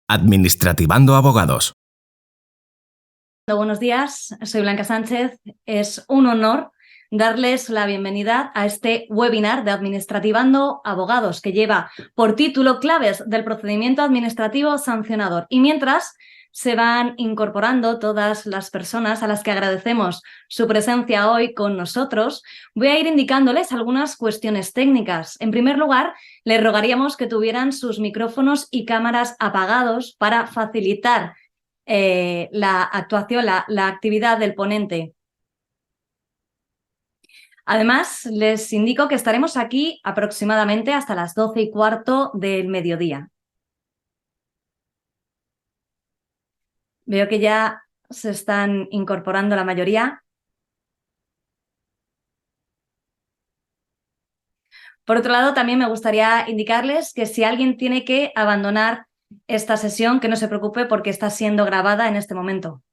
Administrativando Abogados. Buenos días, soy Blanca Sánchez. Es un honor darles la bienvenida a este webinar de Administrativando Abogados, que lleva por título Claves del procedimiento administrativo sancionador. Y mientras se van incorporando todas las personas a las que agradecemos su presencia hoy con nosotros, voy a ir indicándoles algunas cuestiones técnicas. En primer lugar, les rogaríamos que tuvieran sus micrófonos y cámaras apagados para facilitar la actuación, la actividad del ponente. Además, les indico que estaremos aquí aproximadamente hasta las 12:15 del mediodía. Veo que ya se están incorporando la mayoría. Por otro lado, también me gustaría indicarles que si alguien tiene que abandonar esta sesión, que no se preocupe porque está siendo grabada en este momento.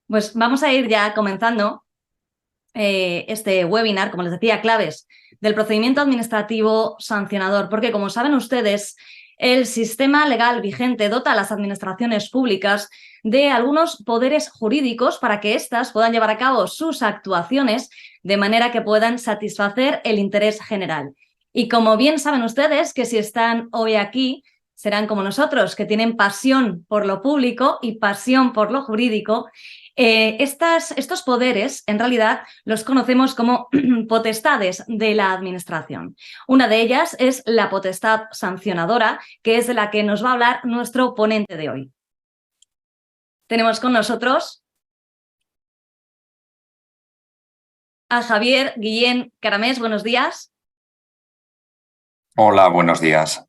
Pues vamos a ir ya comenzando este webinar, como les decía, claves del procedimiento administrativo sancionador, porque como saben ustedes, el sistema legal vigente dota a las administraciones públicas de algunos poderes jurídicos para que éstas puedan llevar a cabo sus actuaciones de manera que puedan satisfacer el interés general. Y como bien saben ustedes, que si están hoy aquí, serán como nosotros, que tienen pasión por lo público y pasión por lo jurídico. Estos poderes, en realidad, los conocemos como potestades de la administración. Una de ellas es la potestad sancionadora, que es de la que nos va a hablar nuestro ponente de hoy. Tenemos con nosotros a Javier Guillén Caramés. Buenos días. Hola, buenos días.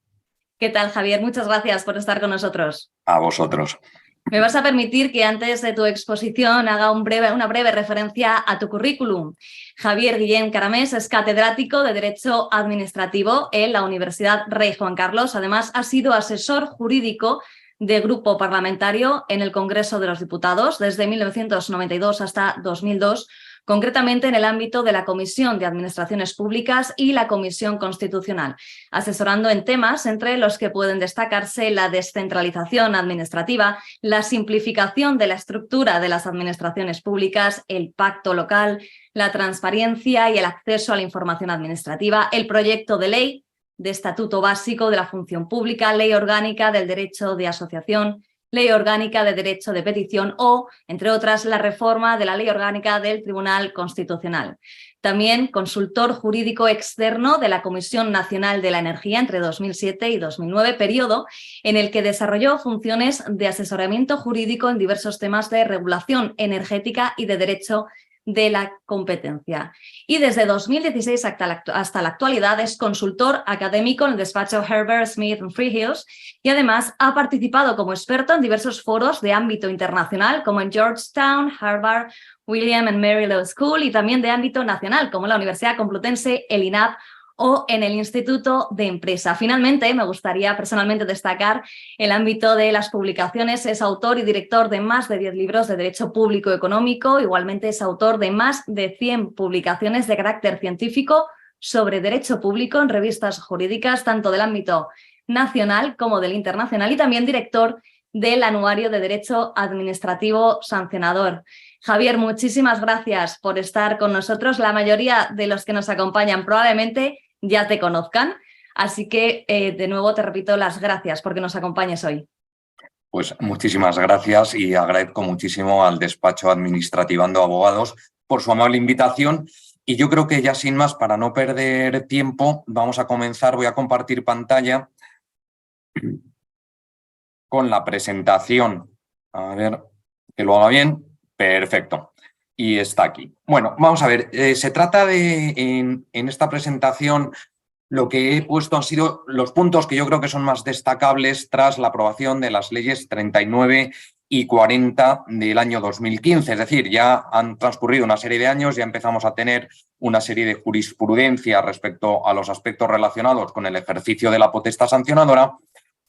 ¿Qué tal, Javier? Muchas gracias por estar con nosotros. A vosotros. Me vas a permitir que antes de tu exposición haga una breve referencia a tu currículum. Javier Guillén Caramés es catedrático de Derecho Administrativo en la Universidad Rey Juan Carlos. Además, ha sido asesor jurídico de grupo parlamentario en el Congreso de los Diputados desde 1992 hasta 2002, concretamente en el ámbito de la Comisión de Administraciones Públicas y la Comisión Constitucional, asesorando en temas entre los que pueden destacarse la descentralización administrativa, la simplificación de la estructura de las administraciones públicas, el pacto local, la transparencia y el acceso a la información administrativa, el proyecto de ley de Estatuto Básico de la Función Pública, Ley Orgánica del Derecho de Asociación, Ley Orgánica de Derecho de Petición o, entre otras, la reforma de la Ley Orgánica del Tribunal Constitucional. También consultor jurídico externo de la Comisión Nacional de la Energía entre 2007 y 2009, periodo en el que desarrolló funciones de asesoramiento jurídico en diversos temas de regulación energética y de derecho de la competencia. Y desde 2016 hasta la actualidad es consultor académico en el despacho Herbert Smith Freehills y además ha participado como experto en diversos foros de ámbito internacional como en Georgetown, Harvard, William and Mary Law School y también de ámbito nacional como la Universidad Complutense, el INAP o en el Instituto de Empresa. Finalmente, me gustaría personalmente destacar el ámbito de las publicaciones. Es autor y director de más de 10 libros de Derecho Público Económico. Igualmente es autor de más de 100 publicaciones de carácter científico sobre Derecho Público en revistas jurídicas, tanto del ámbito nacional como del internacional, y también director del Anuario de Derecho Administrativo Sancionador. Javier, muchísimas gracias por estar con nosotros. La mayoría de los que nos acompañan probablemente ya te conozcan, así que de nuevo te repito las gracias porque nos acompañes hoy. Pues muchísimas gracias y agradezco muchísimo al despacho Administrativando Abogados por su amable invitación. Y yo creo que ya sin más, para no perder tiempo, vamos a comenzar. Voy a compartir pantalla con la presentación. A ver, que lo haga bien. Perfecto. Y está aquí. Bueno, vamos a ver. Se trata de, en esta presentación, lo que he puesto han sido los puntos que yo creo que son más destacables tras la aprobación de las leyes 39 y 40 del año 2015. Es decir, ya han transcurrido una serie de años, ya empezamos a tener una serie de jurisprudencia respecto a los aspectos relacionados con el ejercicio de la potestad sancionadora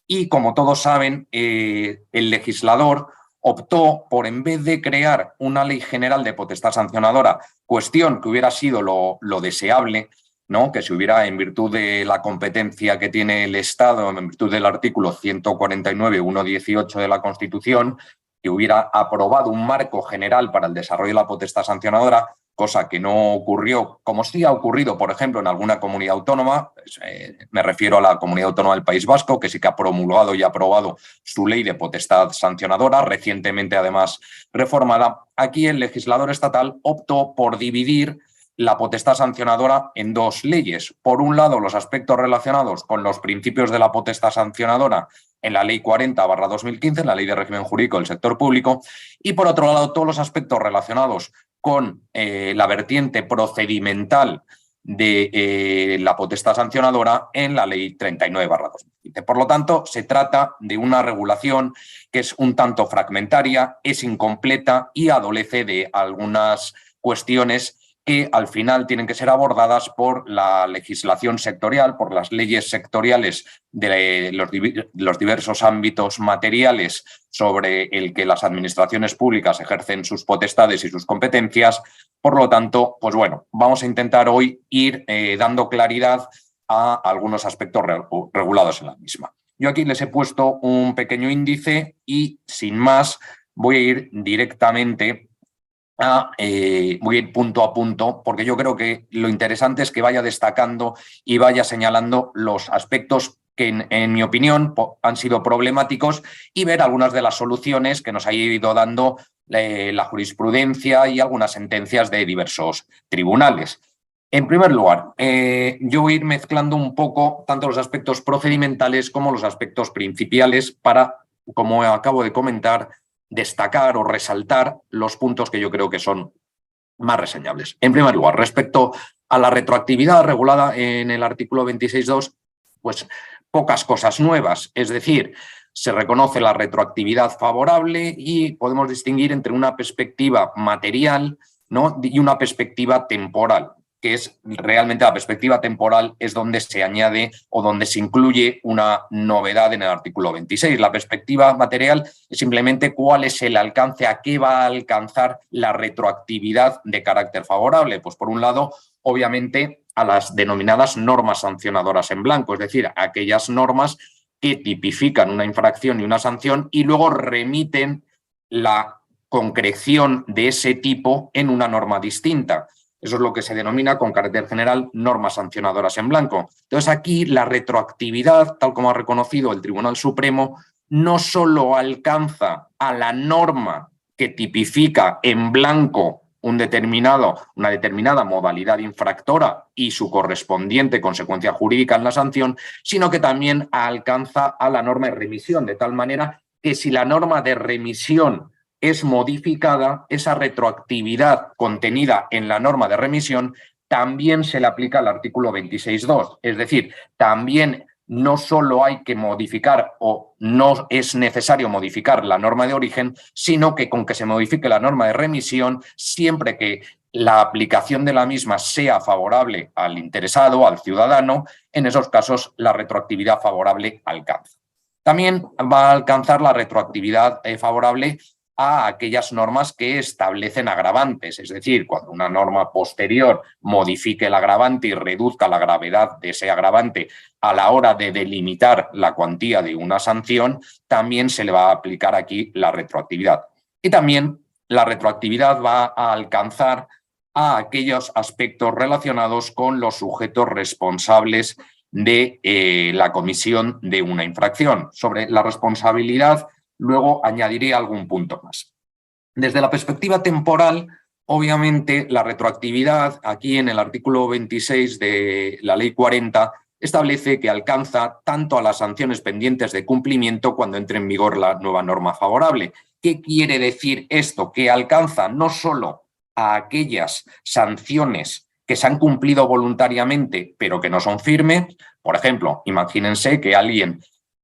y, como todos saben, el legislador optó por, en vez de crear una ley general de potestad sancionadora, cuestión que hubiera sido lo deseable, ¿no? Que se hubiera, en virtud de la competencia que tiene el Estado, en virtud del artículo 149.1.18 de la Constitución, que hubiera aprobado un marco general para el desarrollo de la potestad sancionadora, cosa que no ocurrió, como sí ha ocurrido, por ejemplo, en alguna comunidad autónoma. Me refiero a la Comunidad Autónoma del País Vasco, que sí que ha promulgado y aprobado su ley de potestad sancionadora, recientemente además reformada. Aquí el legislador estatal optó por dividir la potestad sancionadora en dos leyes. Por un lado, los aspectos relacionados con los principios de la potestad sancionadora en la Ley 40/2015, en la Ley de Régimen Jurídico del Sector Público, y por otro lado, todos los aspectos relacionados con la vertiente procedimental de la potestad sancionadora en la Ley 39/2015. Por lo tanto, se trata de una regulación que es un tanto fragmentaria, es incompleta y adolece de algunas cuestiones que al final tienen que ser abordadas por la legislación sectorial, por las leyes sectoriales de los diversos ámbitos materiales sobre el que las administraciones públicas ejercen sus potestades y sus competencias. Por lo tanto, pues bueno, vamos a intentar hoy ir dando claridad a algunos aspectos regulados en la misma. Yo aquí les he puesto un pequeño índice y, sin más, voy a ir directamente voy a ir punto a punto, porque yo creo que lo interesante es que vaya destacando y vaya señalando los aspectos que, en mi opinión, han sido problemáticos, y ver algunas de las soluciones que nos ha ido dando la jurisprudencia y algunas sentencias de diversos tribunales. En primer lugar, yo voy a ir mezclando un poco tanto los aspectos procedimentales como los aspectos principiales para, como acabo de comentar, destacar o resaltar los puntos que yo creo que son más reseñables. En primer lugar, respecto a la retroactividad regulada en el artículo 26.2, pues pocas cosas nuevas. Es decir, se reconoce la retroactividad favorable y podemos distinguir entre una perspectiva material, ¿no?, y una perspectiva temporal, que es realmente la perspectiva temporal, es donde se añade o donde se incluye una novedad en el artículo 26. La perspectiva material es simplemente cuál es el alcance, a qué va a alcanzar la retroactividad de carácter favorable. Pues por un lado, obviamente, a las denominadas normas sancionadoras en blanco, es decir, aquellas normas que tipifican una infracción y una sanción y luego remiten la concreción de ese tipo en una norma distinta. Eso es lo que se denomina, con carácter general, normas sancionadoras en blanco. Entonces, aquí la retroactividad, tal como ha reconocido el Tribunal Supremo, no solo alcanza a la norma que tipifica en blanco una determinada modalidad infractora y su correspondiente consecuencia jurídica en la sanción, sino que también alcanza a la norma de remisión, de tal manera que si la norma de remisión es modificada, esa retroactividad contenida en la norma de remisión también se le aplica al artículo 26.2. Es decir, también no solo hay que modificar o no es necesario modificar la norma de origen, sino que con que se modifique la norma de remisión, siempre que la aplicación de la misma sea favorable al interesado, al ciudadano, en esos casos la retroactividad favorable alcanza. También va a alcanzar la retroactividad favorable a aquellas normas que establecen agravantes, es decir, cuando una norma posterior modifique el agravante y reduzca la gravedad de ese agravante a la hora de delimitar la cuantía de una sanción, también se le va a aplicar aquí la retroactividad. Y también la retroactividad va a alcanzar a aquellos aspectos relacionados con los sujetos responsables de la comisión de una infracción. Sobre la responsabilidad, luego añadiré algún punto más. Desde la perspectiva temporal, obviamente, la retroactividad, aquí en el artículo 26 de la Ley 40, establece que alcanza tanto a las sanciones pendientes de cumplimiento cuando entre en vigor la nueva norma favorable. ¿Qué quiere decir esto? Que alcanza no solo a aquellas sanciones que se han cumplido voluntariamente, pero que no son firmes. Por ejemplo, imagínense que alguien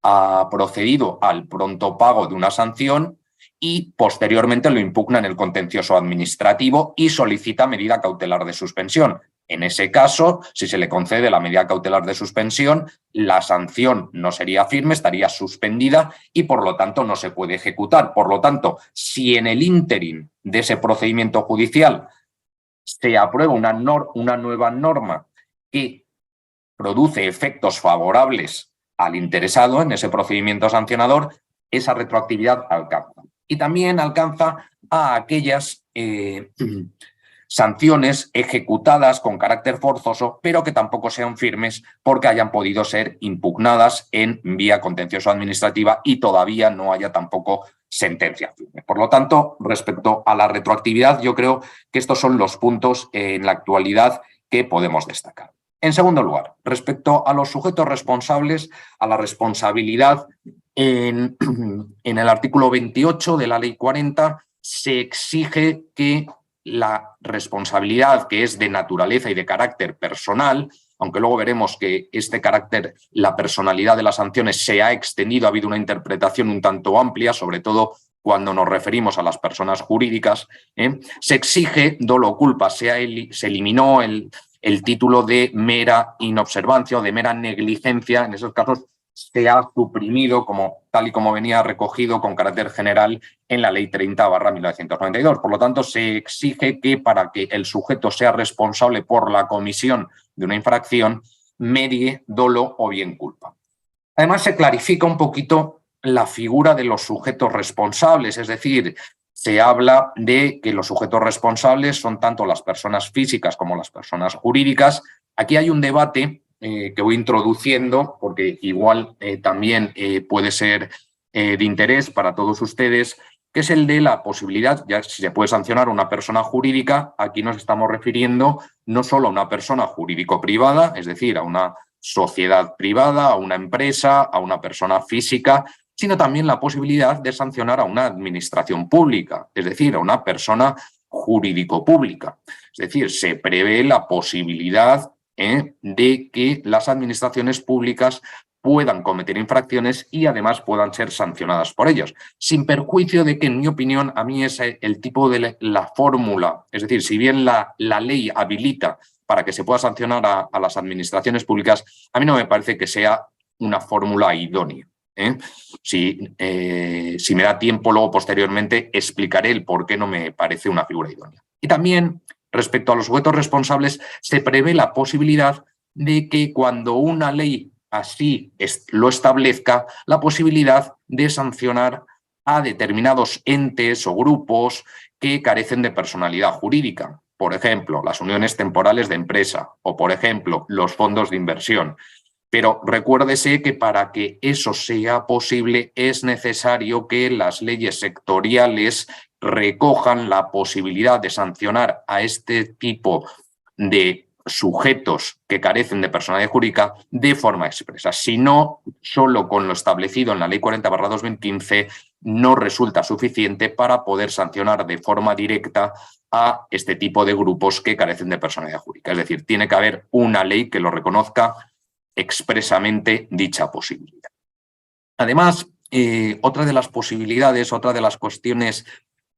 ha procedido al pronto pago de una sanción y posteriormente lo impugna en el contencioso administrativo y solicita medida cautelar de suspensión. En ese caso, si se le concede la medida cautelar de suspensión, la sanción no sería firme, estaría suspendida y por lo tanto no se puede ejecutar. Por lo tanto, si en el ínterin de ese procedimiento judicial se aprueba una nueva norma que produce efectos favorables al interesado en ese procedimiento sancionador, esa retroactividad alcanza. Y también alcanza a aquellas sanciones ejecutadas con carácter forzoso, pero que tampoco sean firmes porque hayan podido ser impugnadas en vía contencioso administrativa y todavía no haya tampoco sentencia firme. Por lo tanto, respecto a la retroactividad, yo creo que estos son los puntos en la actualidad que podemos destacar. En segundo lugar, respecto a los sujetos responsables, a la responsabilidad, en el artículo 28 de la Ley 40 se exige que la responsabilidad, que es de naturaleza y de carácter personal, aunque luego veremos que este carácter, la personalidad de las sanciones se ha extendido, ha habido una interpretación un tanto amplia, sobre todo cuando nos referimos a las personas jurídicas, se exige dolo o culpa, se eliminó el título de mera inobservancia o de mera negligencia. En esos casos se ha suprimido, tal y como venía recogido con carácter general en la Ley 30/1992. Por lo tanto, se exige que para que el sujeto sea responsable por la comisión de una infracción, medie dolo o bien culpa. Además, se clarifica un poquito la figura de los sujetos responsables, es decir, se habla de que los sujetos responsables son tanto las personas físicas como las personas jurídicas. Aquí hay un debate que voy introduciendo porque igual también puede ser de interés para todos ustedes, que es el de la posibilidad, ya si se puede sancionar a una persona jurídica, aquí nos estamos refiriendo no solo a una persona jurídico-privada, es decir, a una sociedad privada, a una empresa, a una persona física, sino también la posibilidad de sancionar a una administración pública, es decir, a una persona jurídico-pública. Es decir, se prevé la posibilidad de que las administraciones públicas puedan cometer infracciones y además puedan ser sancionadas por ellos, sin perjuicio de que, en mi opinión, a mí es el tipo de la fórmula, es decir, si bien la ley habilita para que se pueda sancionar a las administraciones públicas, a mí no me parece que sea una fórmula idónea. Si me da tiempo, luego posteriormente explicaré el por qué no me parece una figura idónea. Y también, respecto a los sujetos responsables, se prevé la posibilidad de que cuando una ley así lo establezca, la posibilidad de sancionar a determinados entes o grupos que carecen de personalidad jurídica. Por ejemplo, las uniones temporales de empresa o, por ejemplo, los fondos de inversión. Pero recuérdese que para que eso sea posible es necesario que las leyes sectoriales recojan la posibilidad de sancionar a este tipo de sujetos que carecen de personalidad jurídica de forma expresa. Si no, solo con lo establecido en la Ley 40/2015 no resulta suficiente para poder sancionar de forma directa a este tipo de grupos que carecen de personalidad jurídica. Es decir, tiene que haber una ley que lo reconozca expresamente dicha posibilidad. Además, otra de las posibilidades, otra de las cuestiones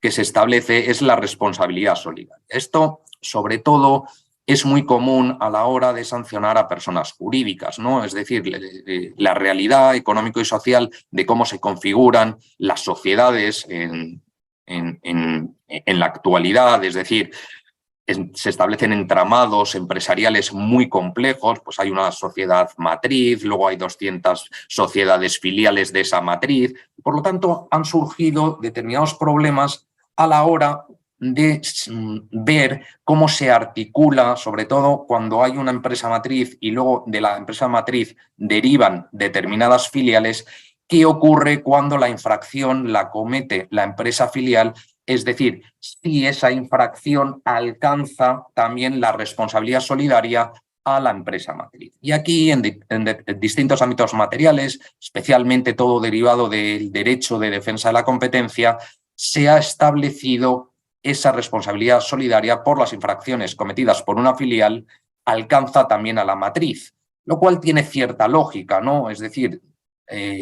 que se establece es la responsabilidad solidaria. Esto, sobre todo, es muy común a la hora de sancionar a personas jurídicas, ¿no? Es decir, la realidad económico y social de cómo se configuran las sociedades en la actualidad, es decir, se establecen entramados empresariales muy complejos, pues hay una sociedad matriz, luego hay 200 sociedades filiales de esa matriz. Por lo tanto, han surgido determinados problemas a la hora de ver cómo se articula, sobre todo cuando hay una empresa matriz y luego de la empresa matriz derivan determinadas filiales, qué ocurre cuando la infracción la comete la empresa filial. Es decir, si esa infracción alcanza también la responsabilidad solidaria a la empresa matriz. Y aquí, en distintos ámbitos materiales, especialmente todo derivado del derecho de defensa de la competencia, se ha establecido esa responsabilidad solidaria por las infracciones cometidas por una filial, alcanza también a la matriz, lo cual tiene cierta lógica, ¿no? Es decir,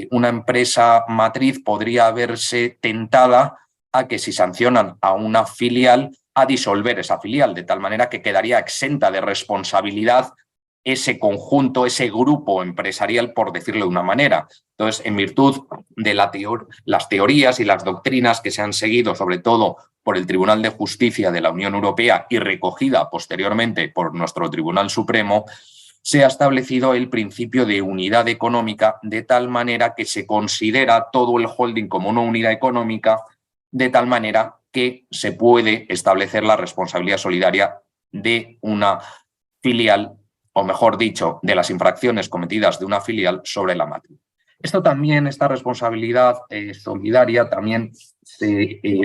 una empresa matriz podría verse tentada a que si sancionan a una filial, a disolver esa filial, de tal manera que quedaría exenta de responsabilidad ese conjunto, ese grupo empresarial, por decirlo de una manera. Entonces, en virtud de las teorías y las doctrinas que se han seguido, sobre todo por el Tribunal de Justicia de la Unión Europea y recogida posteriormente por nuestro Tribunal Supremo, se ha establecido el principio de unidad económica, de tal manera que se considera todo el holding como una unidad económica, de tal manera que se puede establecer la responsabilidad solidaria de una filial, o mejor dicho, de las infracciones cometidas de una filial sobre la matriz. Esto también, esta responsabilidad solidaria, también,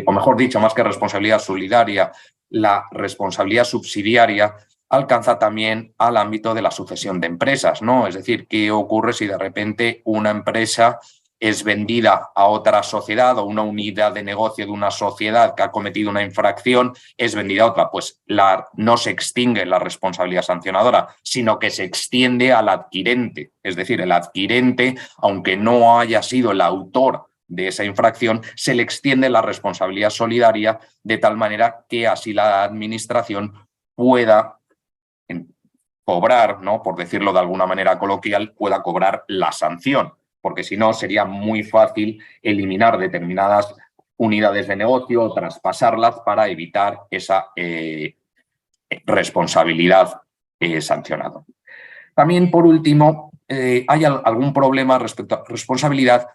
o mejor dicho, más que responsabilidad solidaria, la responsabilidad subsidiaria alcanza también al ámbito de la sucesión de empresas, ¿no? Es decir, ¿qué ocurre si de repente una empresa es vendida a otra sociedad o una unidad de negocio de una sociedad que ha cometido una infracción es vendida a otra? Pues no se extingue la responsabilidad sancionadora, sino que se extiende al adquirente. Es decir, el adquirente, aunque no haya sido el autor de esa infracción, se le extiende la responsabilidad solidaria de tal manera que así la administración pueda cobrar, ¿no? Por decirlo de alguna manera coloquial, pueda cobrar la sanción, porque si no sería muy fácil eliminar determinadas unidades de negocio o traspasarlas para evitar esa responsabilidad sancionada. También, por último, hay algún problema respecto a responsabilidad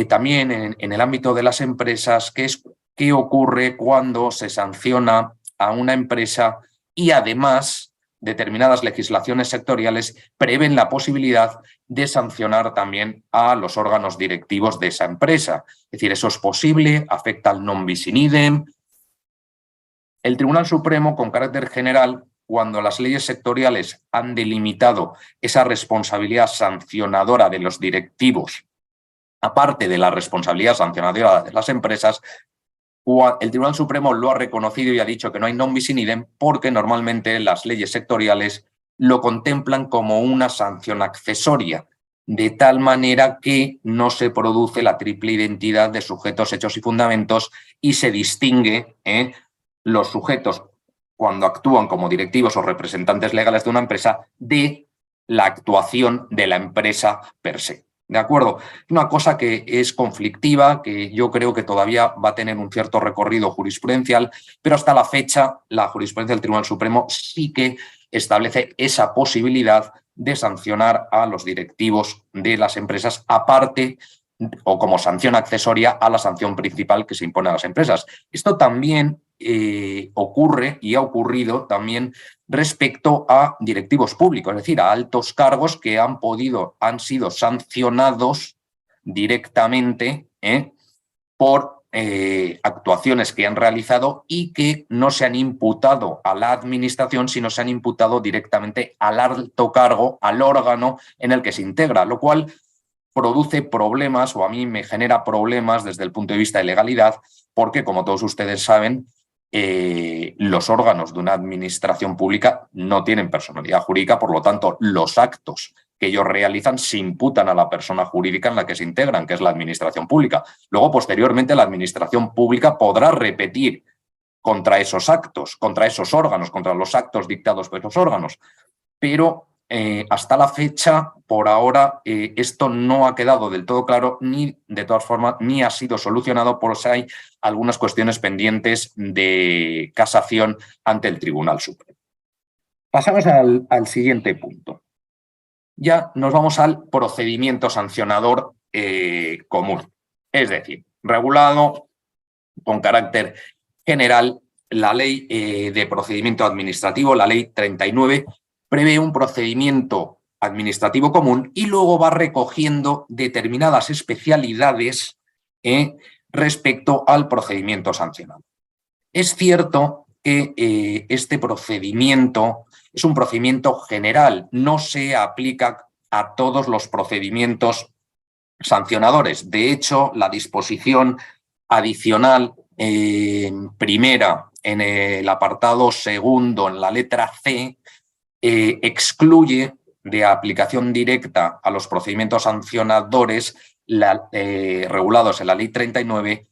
también en el ámbito de las empresas, que es qué ocurre cuando se sanciona a una empresa y además determinadas legislaciones sectoriales prevén la posibilidad de sancionar también a los órganos directivos de esa empresa. Es decir, eso es posible, afecta al non bis in idem. El Tribunal Supremo, con carácter general, cuando las leyes sectoriales han delimitado esa responsabilidad sancionadora de los directivos, aparte de la responsabilidad sancionadora de las empresas, el Tribunal Supremo lo ha reconocido y ha dicho que no hay non bis in idem porque normalmente las leyes sectoriales lo contemplan como una sanción accesoria, de tal manera que no se produce la triple identidad de sujetos, hechos y fundamentos y se distingue los sujetos cuando actúan como directivos o representantes legales de una empresa de la actuación de la empresa per se. ¿De acuerdo? Una cosa que es conflictiva, que yo creo que todavía va a tener un cierto recorrido jurisprudencial, pero hasta la fecha la jurisprudencia del Tribunal Supremo sí que establece esa posibilidad de sancionar a los directivos de las empresas, aparte o como sanción accesoria a la sanción principal que se impone a las empresas. Esto también ocurre y ha ocurrido también respecto a directivos públicos, es decir, a altos cargos que han sido sancionados directamente por actuaciones que han realizado y que no se han imputado a la administración, sino se han imputado directamente al alto cargo, al órgano en el que se integra, lo cual produce problemas, o a mí me genera problemas desde el punto de vista de legalidad, porque, como todos ustedes saben, los órganos de una administración pública no tienen personalidad jurídica, por lo tanto, los actos que ellos realizan se imputan a la persona jurídica en la que se integran, que es la administración pública. Luego, posteriormente, la administración pública podrá repetir contra esos actos, contra esos órganos, contra los actos dictados por esos órganos, pero hasta la fecha, por ahora, esto no ha quedado del todo claro, ni de todas formas, ni ha sido solucionado, por si hay algunas cuestiones pendientes de casación ante el Tribunal Supremo. Pasamos al siguiente punto. Ya nos vamos al procedimiento sancionador común, es decir, regulado con carácter general. La ley de procedimiento administrativo, la ley 39, prevé un procedimiento administrativo común y luego va recogiendo determinadas especialidades respecto al procedimiento sancionado. Es cierto que este procedimiento es un procedimiento general, no se aplica a todos los procedimientos sancionadores. De hecho, la disposición adicional primera en el apartado segundo, en la letra C, excluye de aplicación directa a los procedimientos sancionadores regulados en la Ley 39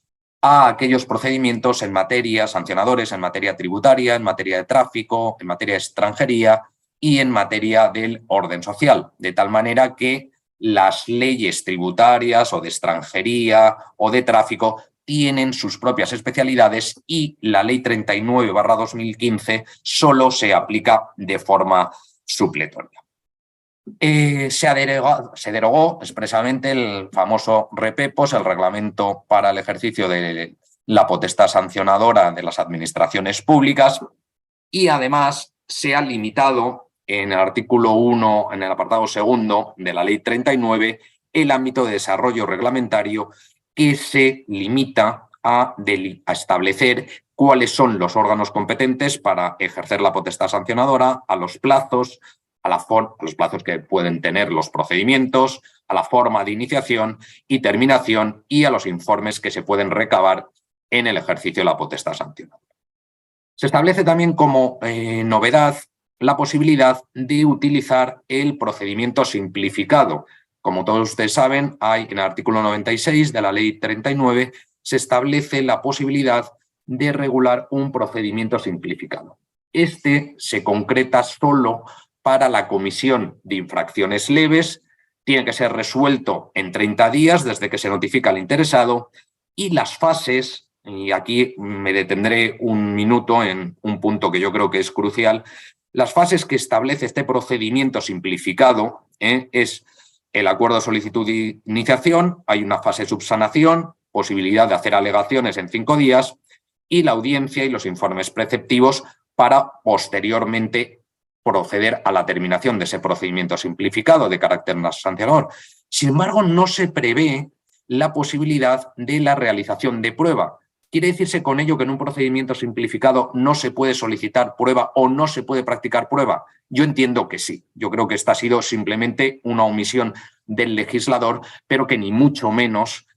a aquellos procedimientos en materia sancionadores, en materia tributaria, en materia de tráfico, en materia de extranjería y en materia del orden social, de tal manera que las leyes tributarias o de extranjería o de tráfico tienen sus propias especialidades y la Ley 39/2015 solo se aplica de forma supletoria. Se derogó expresamente el famoso REPEPOS, el Reglamento para el ejercicio de la potestad sancionadora de las administraciones públicas, y además se ha limitado en el artículo 1, en el apartado segundo de la Ley 39, el ámbito de desarrollo reglamentario, que se limita a establecer cuáles son los órganos competentes para ejercer la potestad sancionadora, a los plazos, a los plazos que pueden tener los procedimientos, a la forma de iniciación y terminación y a los informes que se pueden recabar en el ejercicio de la potestad sancionadora. Se establece también como novedad la posibilidad de utilizar el procedimiento simplificado. Como todos ustedes saben, hay en el artículo 96 de la Ley 39 se establece la posibilidad de regular un procedimiento simplificado. Este se concreta solo para la comisión de infracciones leves, tiene que ser resuelto en 30 días desde que se notifica al interesado, y las fases, y aquí me detendré un minuto en un punto que yo creo que es crucial, las fases que establece este procedimiento simplificado es el acuerdo de solicitud de iniciación, hay una fase de subsanación, posibilidad de hacer alegaciones en 5 días, y la audiencia y los informes preceptivos para posteriormente proceder a la terminación de ese procedimiento simplificado de carácter sancionador. Sin embargo, no se prevé la posibilidad de la realización de prueba. ¿Quiere decirse con ello que en un procedimiento simplificado no se puede solicitar prueba o no se puede practicar prueba? Yo entiendo que sí. Yo creo que esta ha sido simplemente una omisión del legislador, pero que ni mucho menos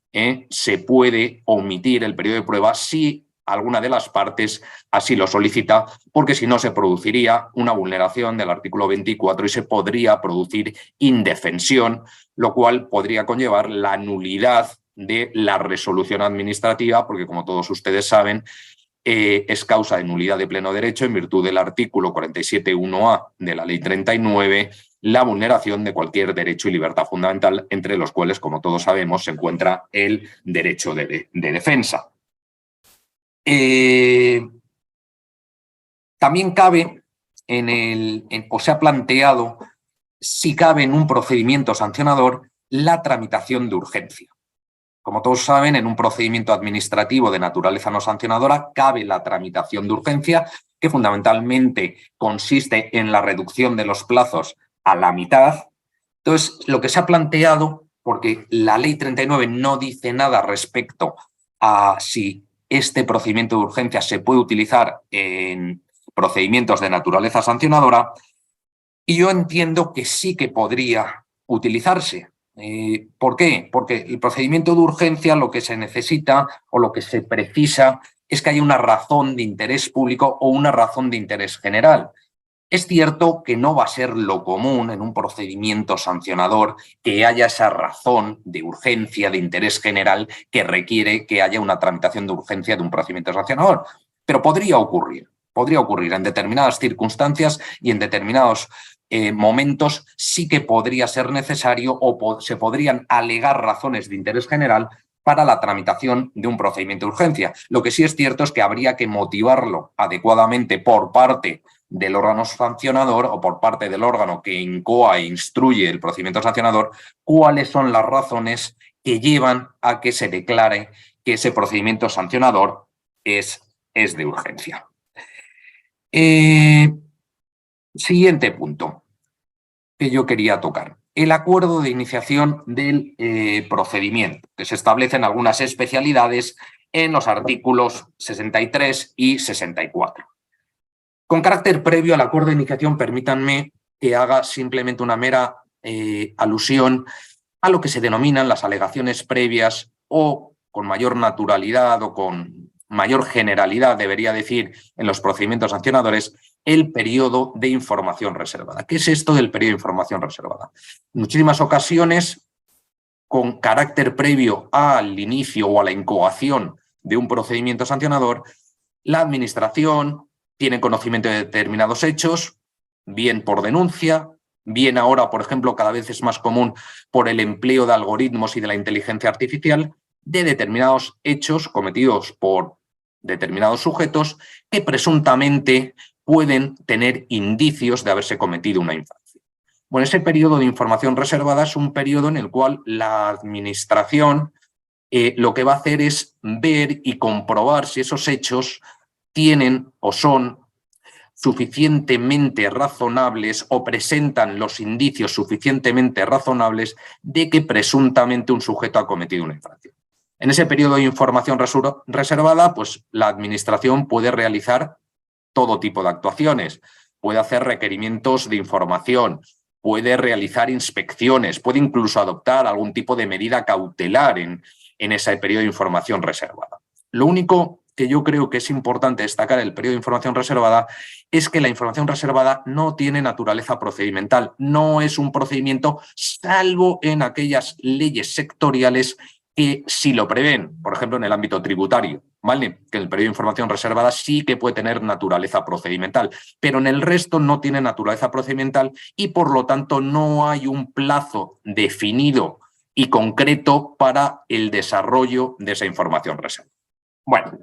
se puede omitir el periodo de prueba si alguna de las partes así lo solicita, porque si no se produciría una vulneración del artículo 24 y se podría producir indefensión, lo cual podría conllevar la nulidad de la resolución administrativa, porque como todos ustedes saben, es causa de nulidad de pleno derecho en virtud del artículo 47.1a de la Ley 39, la vulneración de cualquier derecho y libertad fundamental, entre los cuales, como todos sabemos, se encuentra el derecho de defensa. También cabe o se ha planteado si cabe en un procedimiento sancionador la tramitación de urgencia. Como todos saben, en un procedimiento administrativo de naturaleza no sancionadora cabe la tramitación de urgencia, que fundamentalmente consiste en la reducción de los plazos a la mitad. Entonces, lo que se ha planteado, porque la Ley 39 no dice nada respecto a si este procedimiento de urgencia se puede utilizar en procedimientos de naturaleza sancionadora, y yo entiendo que sí que podría utilizarse. ¿Por qué? Porque el procedimiento de urgencia lo que se necesita o lo que se precisa es que haya una razón de interés público o una razón de interés general. Es cierto que no va a ser lo común en un procedimiento sancionador que haya esa razón de urgencia, de interés general, que requiere que haya una tramitación de urgencia de un procedimiento sancionador. Pero podría ocurrir en determinadas circunstancias y en determinados momentos sí que podría ser necesario o se podrían alegar razones de interés general para la tramitación de un procedimiento de urgencia. Lo que sí es cierto es que habría que motivarlo adecuadamente por parte del órgano sancionador o por parte del órgano que incoa e instruye el procedimiento sancionador, cuáles son las razones que llevan a que se declare que ese procedimiento sancionador es de urgencia. Siguiente punto que yo quería tocar. El acuerdo de iniciación del procedimiento, que se establecen algunas especialidades en los artículos 63 y 64. Con carácter previo al acuerdo de iniciación, permítanme que haga simplemente una mera alusión a lo que se denominan las alegaciones previas, o con mayor naturalidad o con mayor generalidad, debería decir, en los procedimientos sancionadores, el periodo de información reservada. ¿Qué es esto del periodo de información reservada? En muchísimas ocasiones, con carácter previo al inicio o a la incoación de un procedimiento sancionador, la administración tiene conocimiento de determinados hechos, bien por denuncia, bien ahora, por ejemplo, cada vez es más común por el empleo de algoritmos y de la inteligencia artificial, de determinados hechos cometidos por determinados sujetos que presuntamente pueden tener indicios de haberse cometido una infracción. Bueno, ese periodo de información reservada es un periodo en el cual la administración lo que va a hacer es ver y comprobar si esos hechos tienen o son suficientemente razonables o presentan los indicios suficientemente razonables de que presuntamente un sujeto ha cometido una infracción. En ese periodo de información reservada, pues la administración puede realizar todo tipo de actuaciones, puede hacer requerimientos de información, puede realizar inspecciones, puede incluso adoptar algún tipo de medida cautelar en ese periodo de información reservada. Lo único que yo creo que es importante destacar del periodo de información reservada es que la información reservada no tiene naturaleza procedimental, no es un procedimiento salvo en aquellas leyes sectoriales que sí lo prevén, por ejemplo, en el ámbito tributario, ¿vale? Que el periodo de información reservada sí que puede tener naturaleza procedimental, pero en el resto no tiene naturaleza procedimental y, por lo tanto, no hay un plazo definido y concreto para el desarrollo de esa información reservada. Bueno,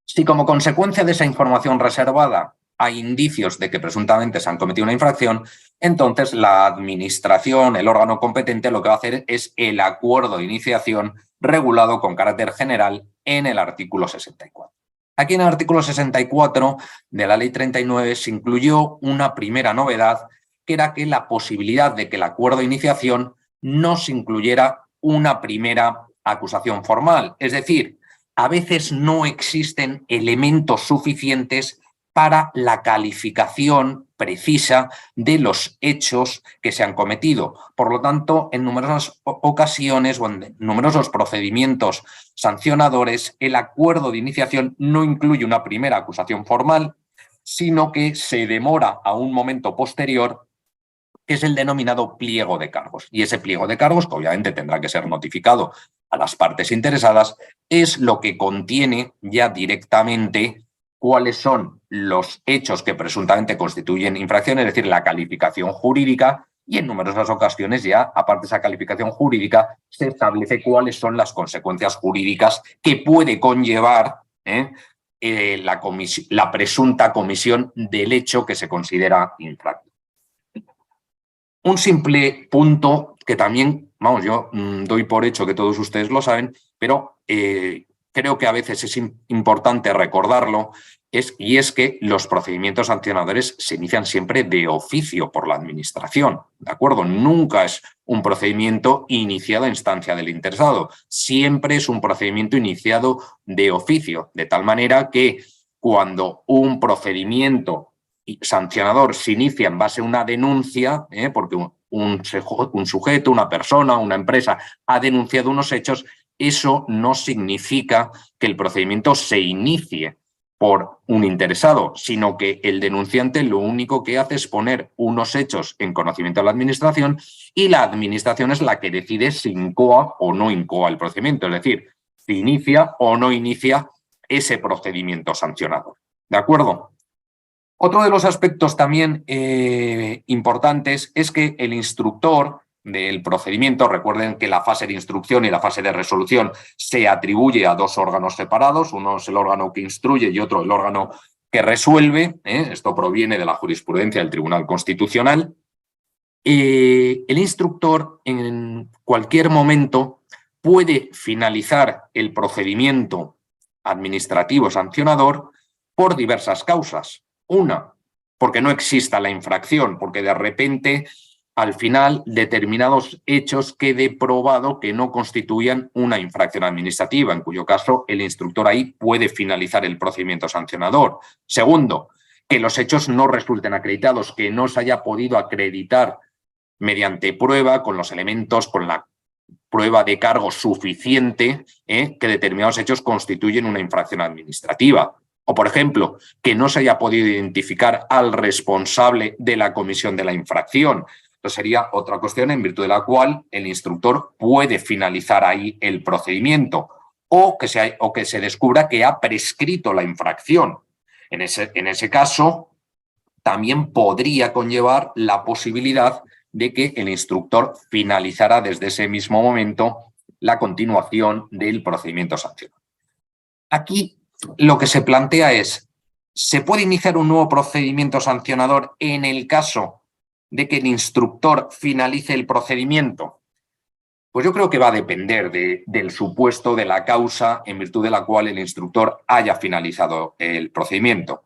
si como consecuencia de esa información reservada hay indicios de que presuntamente se han cometido una infracción, entonces la administración, el órgano competente, lo que va a hacer es el acuerdo de iniciación regulado con carácter general en el artículo 64. Aquí en el artículo 64 de la Ley 39 se incluyó una primera novedad, que era que la posibilidad de que el acuerdo de iniciación no se incluyera una primera acusación formal. Es decir, a veces no existen elementos suficientes para la calificación precisa de los hechos que se han cometido. Por lo tanto, en numerosas ocasiones o en numerosos procedimientos sancionadores, el acuerdo de iniciación no incluye una primera acusación formal, sino que se demora a un momento posterior, que es el denominado pliego de cargos. Y ese pliego de cargos, que obviamente tendrá que ser notificado a las partes interesadas, es lo que contiene ya directamente cuáles son los hechos que presuntamente constituyen infracción, es decir, la calificación jurídica, y en numerosas ocasiones ya, aparte de esa calificación jurídica, se establece cuáles son las consecuencias jurídicas que puede conllevar la presunta comisión del hecho que se considera infracción. Un simple punto que también, vamos, yo doy por hecho que todos ustedes lo saben, pero creo que a veces es importante recordarlo, y es que los procedimientos sancionadores se inician siempre de oficio por la administración, ¿de acuerdo? Nunca es un procedimiento iniciado a instancia del interesado, siempre es un procedimiento iniciado de oficio, de tal manera que cuando un procedimiento sancionador se inicia en base a una denuncia, porque un sujeto, una persona, una empresa ha denunciado unos hechos, eso no significa que el procedimiento se inicie por un interesado, sino que el denunciante lo único que hace es poner unos hechos en conocimiento de la administración y la administración es la que decide si incoa o no incoa el procedimiento, es decir, si inicia o no inicia ese procedimiento sancionador. ¿De acuerdo? Otro de los aspectos también importantes es que el instructor del procedimiento, recuerden que la fase de instrucción y la fase de resolución se atribuye a dos órganos separados, uno es el órgano que instruye y otro el órgano que resuelve, esto proviene de la jurisprudencia del Tribunal Constitucional. El instructor en cualquier momento puede finalizar el procedimiento administrativo sancionador por diversas causas. Una, porque no exista la infracción, porque de repente, al final, determinados hechos quede probado que no constituyan una infracción administrativa, en cuyo caso el instructor ahí puede finalizar el procedimiento sancionador. Segundo, que los hechos no resulten acreditados, que no se haya podido acreditar mediante prueba, con los elementos, con la prueba de cargo suficiente, que determinados hechos constituyen una infracción administrativa. O, por ejemplo, que no se haya podido identificar al responsable de la comisión de la infracción. Esto sería otra cuestión en virtud de la cual el instructor puede finalizar ahí el procedimiento. o que se descubra que ha prescrito la infracción. En ese caso, también podría conllevar la posibilidad de que el instructor finalizara desde ese mismo momento la continuación del procedimiento sancionador. Aquí lo que se plantea es, ¿se puede iniciar un nuevo procedimiento sancionador en el caso de que el instructor finalice el procedimiento? Pues yo creo que va a depender del supuesto de la causa en virtud de la cual el instructor haya finalizado el procedimiento.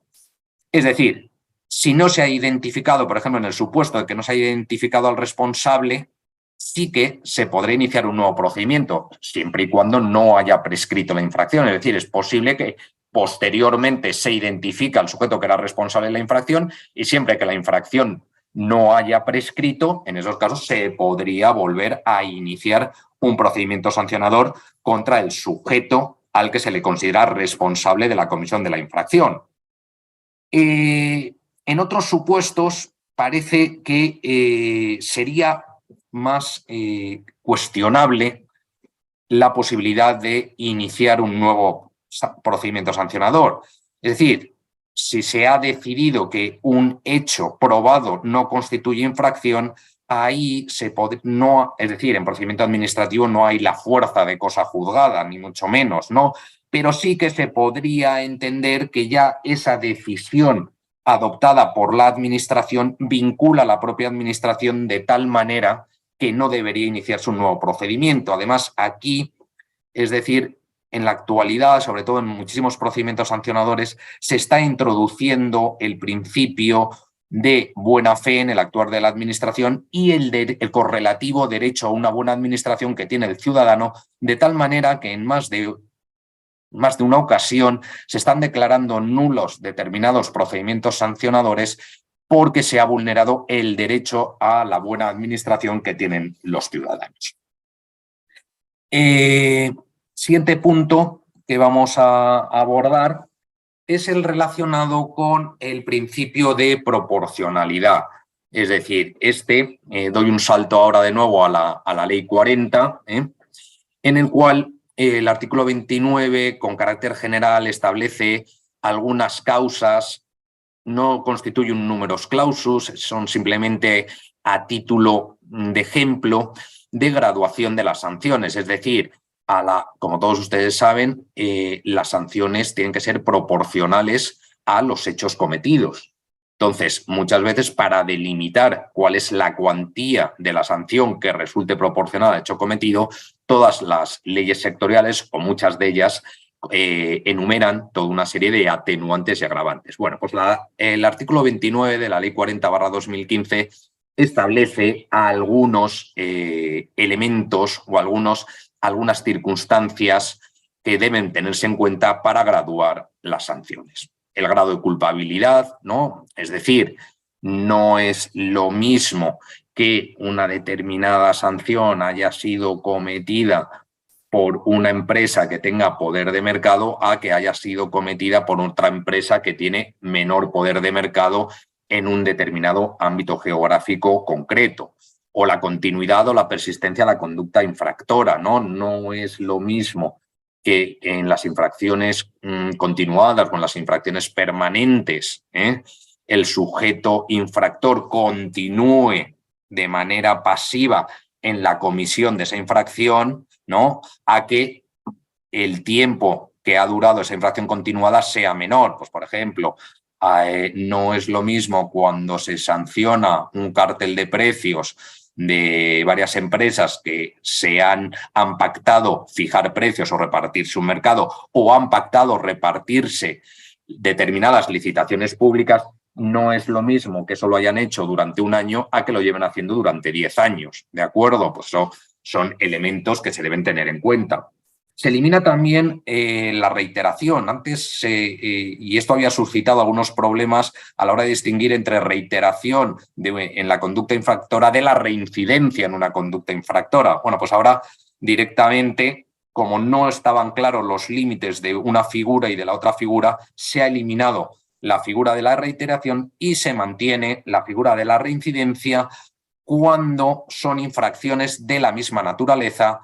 Es decir, si no se ha identificado, por ejemplo, en el supuesto de que no se ha identificado al responsable, sí que se podrá iniciar un nuevo procedimiento, siempre y cuando no haya prescrito la infracción. Es decir, es posible que posteriormente se identifique al sujeto que era responsable de la infracción y siempre que la infracción no haya prescrito, en esos casos se podría volver a iniciar un procedimiento sancionador contra el sujeto al que se le considera responsable de la comisión de la infracción. En otros supuestos parece que sería más cuestionable la posibilidad de iniciar un nuevo procedimiento sancionador. Es decir, si se ha decidido que un hecho probado no constituye infracción, ahí es decir, en procedimiento administrativo no hay la fuerza de cosa juzgada, ni mucho menos, ¿no? Pero sí que se podría entender que ya esa decisión adoptada por la administración vincula a la propia administración de tal manera que no debería iniciarse un nuevo procedimiento. Además, aquí, es decir, en la actualidad, sobre todo en muchísimos procedimientos sancionadores, se está introduciendo el principio de buena fe en el actuar de la administración y el correlativo derecho a una buena administración que tiene el ciudadano, de tal manera que en más de una ocasión se están declarando nulos determinados procedimientos sancionadores porque se ha vulnerado el derecho a la buena administración que tienen los ciudadanos. Siguiente punto que vamos a abordar es el relacionado con el principio de proporcionalidad. Es decir, doy un salto ahora de nuevo a la Ley 40, en el cual el artículo 29, con carácter general, establece algunas causas, no constituye un numerus clausus, son simplemente a título de ejemplo de graduación de las sanciones. Es decir, como todos ustedes saben, las sanciones tienen que ser proporcionales a los hechos cometidos. Entonces, muchas veces para delimitar cuál es la cuantía de la sanción que resulte proporcional al hecho cometido, todas las leyes sectoriales, o muchas de ellas, enumeran toda una serie de atenuantes y agravantes. Bueno, pues el artículo 29 de la Ley 40/2015 establece algunos elementos o algunas circunstancias que deben tenerse en cuenta para graduar las sanciones. El grado de culpabilidad, ¿no? Es decir, no es lo mismo que una determinada sanción haya sido cometida por una empresa que tenga poder de mercado a que haya sido cometida por otra empresa que tiene menor poder de mercado en un determinado ámbito geográfico concreto. O la continuidad o la persistencia de la conducta infractora, ¿no? No es lo mismo que en las infracciones continuadas o en las infracciones permanentes, el sujeto infractor continúe de manera pasiva en la comisión de esa infracción, ¿no? A que el tiempo que ha durado esa infracción continuada sea menor. Pues, por ejemplo, no es lo mismo cuando se sanciona un cártel de precios de varias empresas que han pactado fijar precios o repartirse un mercado o han pactado repartirse determinadas licitaciones públicas. No es lo mismo que eso lo hayan hecho durante un año a que lo lleven haciendo durante 10 años, ¿de acuerdo? Pues son elementos que se deben tener en cuenta. Se elimina también la reiteración. Antes, y esto había suscitado algunos problemas a la hora de distinguir entre reiteración en la conducta infractora de la reincidencia en una conducta infractora. Bueno, pues ahora directamente, como no estaban claros los límites de una figura y de la otra figura, se ha eliminado la figura de la reiteración y se mantiene la figura de la reincidencia cuando son infracciones de la misma naturaleza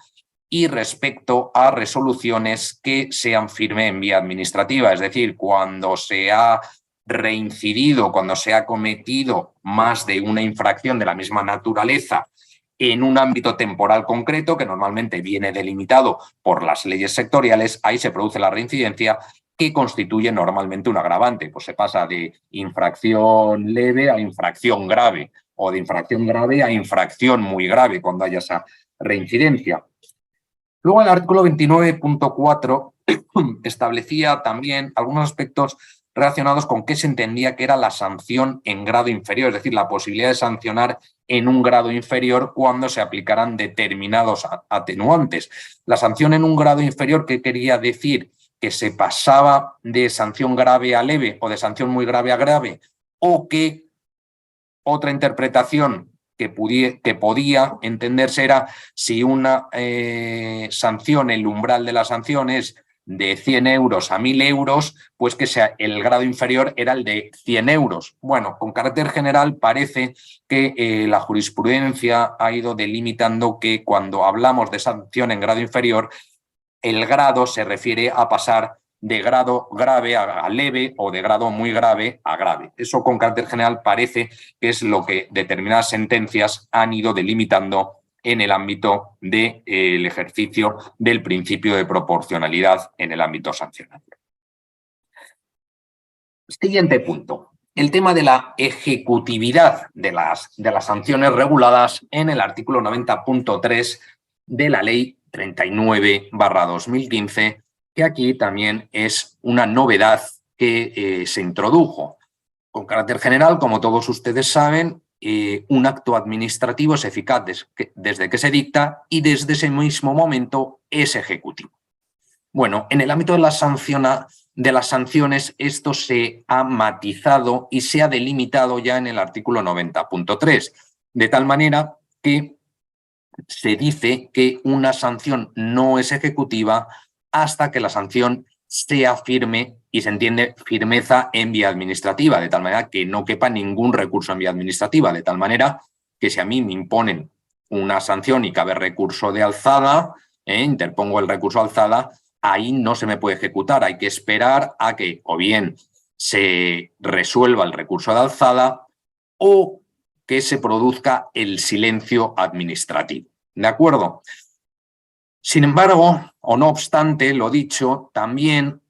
y respecto a resoluciones que sean firmes en vía administrativa, es decir, cuando se ha reincidido, cuando se ha cometido más de una infracción de la misma naturaleza en un ámbito temporal concreto, que normalmente viene delimitado por las leyes sectoriales, ahí se produce la reincidencia, que constituye normalmente un agravante. Pues se pasa de infracción leve a infracción grave, o de infracción grave a infracción muy grave cuando haya esa reincidencia. Luego el artículo 29.4 establecía también algunos aspectos relacionados con qué se entendía que era la sanción en grado inferior, es decir, la posibilidad de sancionar en un grado inferior cuando se aplicaran determinados atenuantes. La sanción en un grado inferior, ¿qué quería decir? Que se pasaba de sanción grave a leve o de sanción muy grave a grave, o que otra interpretación que podía entenderse era si una sanción, el umbral de la sanción es de 100 euros a 1.000 euros, pues que sea el grado inferior era el de 100 euros. Bueno, con carácter general parece que la jurisprudencia ha ido delimitando que cuando hablamos de sanción en grado inferior, el grado se refiere a pasar de grado grave a leve o de grado muy grave a grave. Eso con carácter general parece que es lo que determinadas sentencias han ido delimitando en el ámbito del ejercicio del principio de proporcionalidad en el ámbito sancionador. Siguiente punto. El tema de la ejecutividad de las sanciones reguladas en el artículo 90.3 de la Ley 39/2015, que aquí también es una novedad que se introdujo. Con carácter general, como todos ustedes saben, un acto administrativo es eficaz desde que se dicta y desde ese mismo momento es ejecutivo. Bueno, en el ámbito de las sanciones esto se ha matizado y se ha delimitado ya en el artículo 90.3, de tal manera que se dice que una sanción no es ejecutiva hasta que la sanción sea firme y se entiende firmeza en vía administrativa, de tal manera que no quepa ningún recurso en vía administrativa, de tal manera que si a mí me imponen una sanción y cabe recurso de alzada, interpongo el recurso de alzada, ahí no se me puede ejecutar, hay que esperar a que o bien se resuelva el recurso de alzada o que se produzca el silencio administrativo. ¿De acuerdo? Sin embargo, o no obstante, lo dicho, también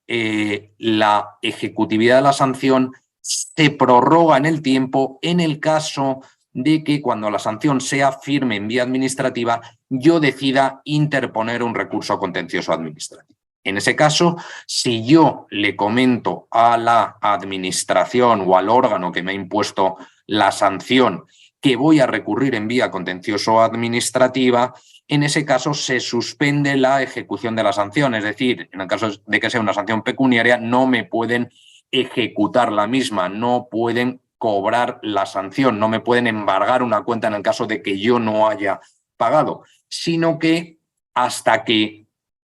la ejecutividad de la sanción se prorroga en el tiempo en el caso de que cuando la sanción sea firme en vía administrativa, yo decida interponer un recurso contencioso administrativo. En ese caso, si yo le comento a la administración o al órgano que me ha impuesto la sanción que voy a recurrir en vía contencioso administrativa, en ese caso se suspende la ejecución de la sanción. Es decir, en el caso de que sea una sanción pecuniaria, no me pueden ejecutar la misma, no pueden cobrar la sanción, no me pueden embargar una cuenta en el caso de que yo no haya pagado, sino que hasta que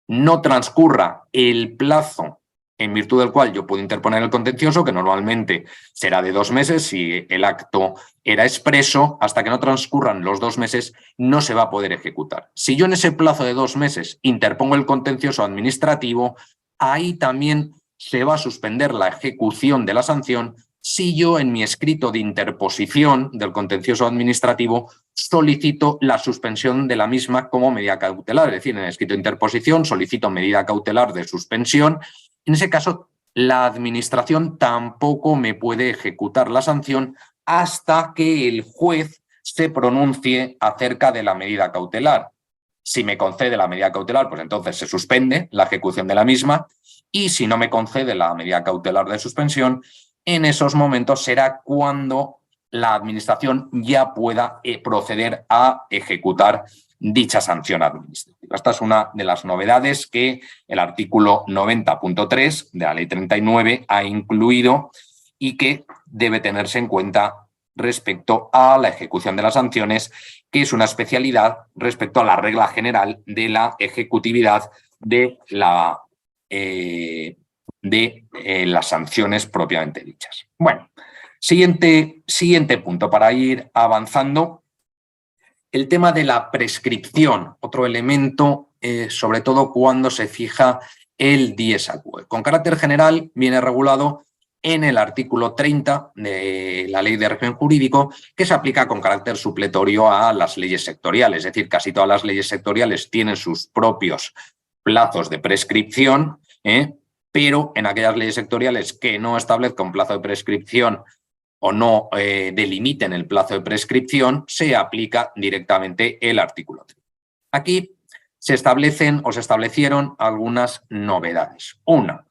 no transcurra el plazo en virtud del cual yo puedo interponer el contencioso, que normalmente será de 2 meses, si el acto era expreso, hasta que no transcurran los 2 meses no se va a poder ejecutar. Si yo en ese plazo de 2 meses interpongo el contencioso administrativo, ahí también se va a suspender la ejecución de la sanción si yo en mi escrito de interposición del contencioso administrativo solicito la suspensión de la misma como medida cautelar. Es decir, en el escrito de interposición solicito medida cautelar de suspensión. En ese caso, la administración tampoco me puede ejecutar la sanción hasta que el juez se pronuncie acerca de la medida cautelar. Si me concede la medida cautelar, pues entonces se suspende la ejecución de la misma, y si no me concede la medida cautelar de suspensión, en esos momentos será cuando la administración ya pueda proceder a ejecutar dicha sanción administrativa. Esta es una de las novedades que el artículo 90.3 de la Ley 39 ha incluido y que debe tenerse en cuenta respecto a la ejecución de las sanciones, que es una especialidad respecto a la regla general de la ejecutividad de las sanciones propiamente dichas. Bueno, siguiente punto para ir avanzando. El tema de la prescripción, otro elemento sobre todo cuando se fija el dies aquae. Con carácter general viene regulado en el artículo 30 de la Ley de Régimen Jurídico, que se aplica con carácter supletorio a las leyes sectoriales. Es decir, casi todas las leyes sectoriales tienen sus propios plazos de prescripción, pero en aquellas leyes sectoriales que no establezcan un plazo de prescripción o no delimiten el plazo de prescripción, se aplica directamente el artículo 30. Aquí se establecen o se establecieron algunas novedades. Una,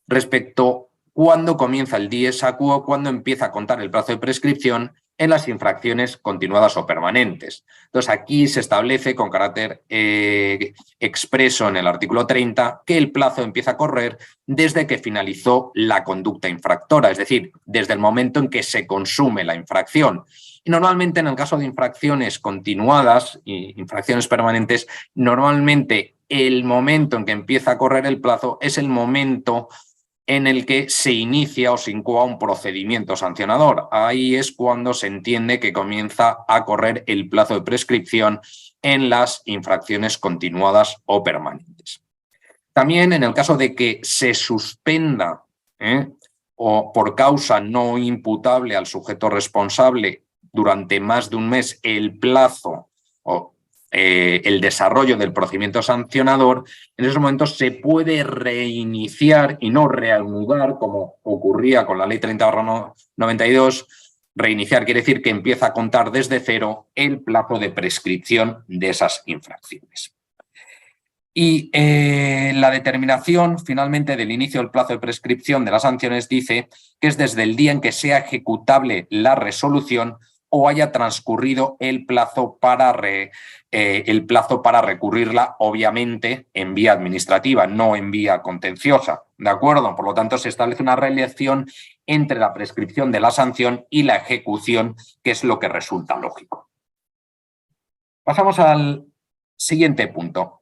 respecto a cuándo comienza el dies aquae, cuándo empieza a contar el plazo de prescripción en las infracciones continuadas o permanentes. Entonces, aquí se establece con carácter expreso en el artículo 30 que el plazo empieza a correr desde que finalizó la conducta infractora, es decir, desde el momento en que se consume la infracción. Y normalmente, en el caso de infracciones continuadas y infracciones permanentes, normalmente el momento en que empieza a correr el plazo es el momento en el que se inicia o se incoa un procedimiento sancionador. Ahí es cuando se entiende que comienza a correr el plazo de prescripción en las infracciones continuadas o permanentes. También en el caso de que se suspenda o por causa no imputable al sujeto responsable durante más de un mes el plazo o el desarrollo del procedimiento sancionador, en esos momentos se puede reiniciar y no reanudar, como ocurría con la Ley 30/92. Reiniciar quiere decir que empieza a contar desde cero el plazo de prescripción de esas infracciones. Y la determinación, finalmente, del inicio del plazo de prescripción de las sanciones dice que es desde el día en que sea ejecutable la resolución o haya transcurrido el plazo para recurrirla, obviamente, en vía administrativa, no en vía contenciosa. ¿De acuerdo? Por lo tanto, se establece una relación entre la prescripción de la sanción y la ejecución, que es lo que resulta lógico. Pasamos al siguiente punto.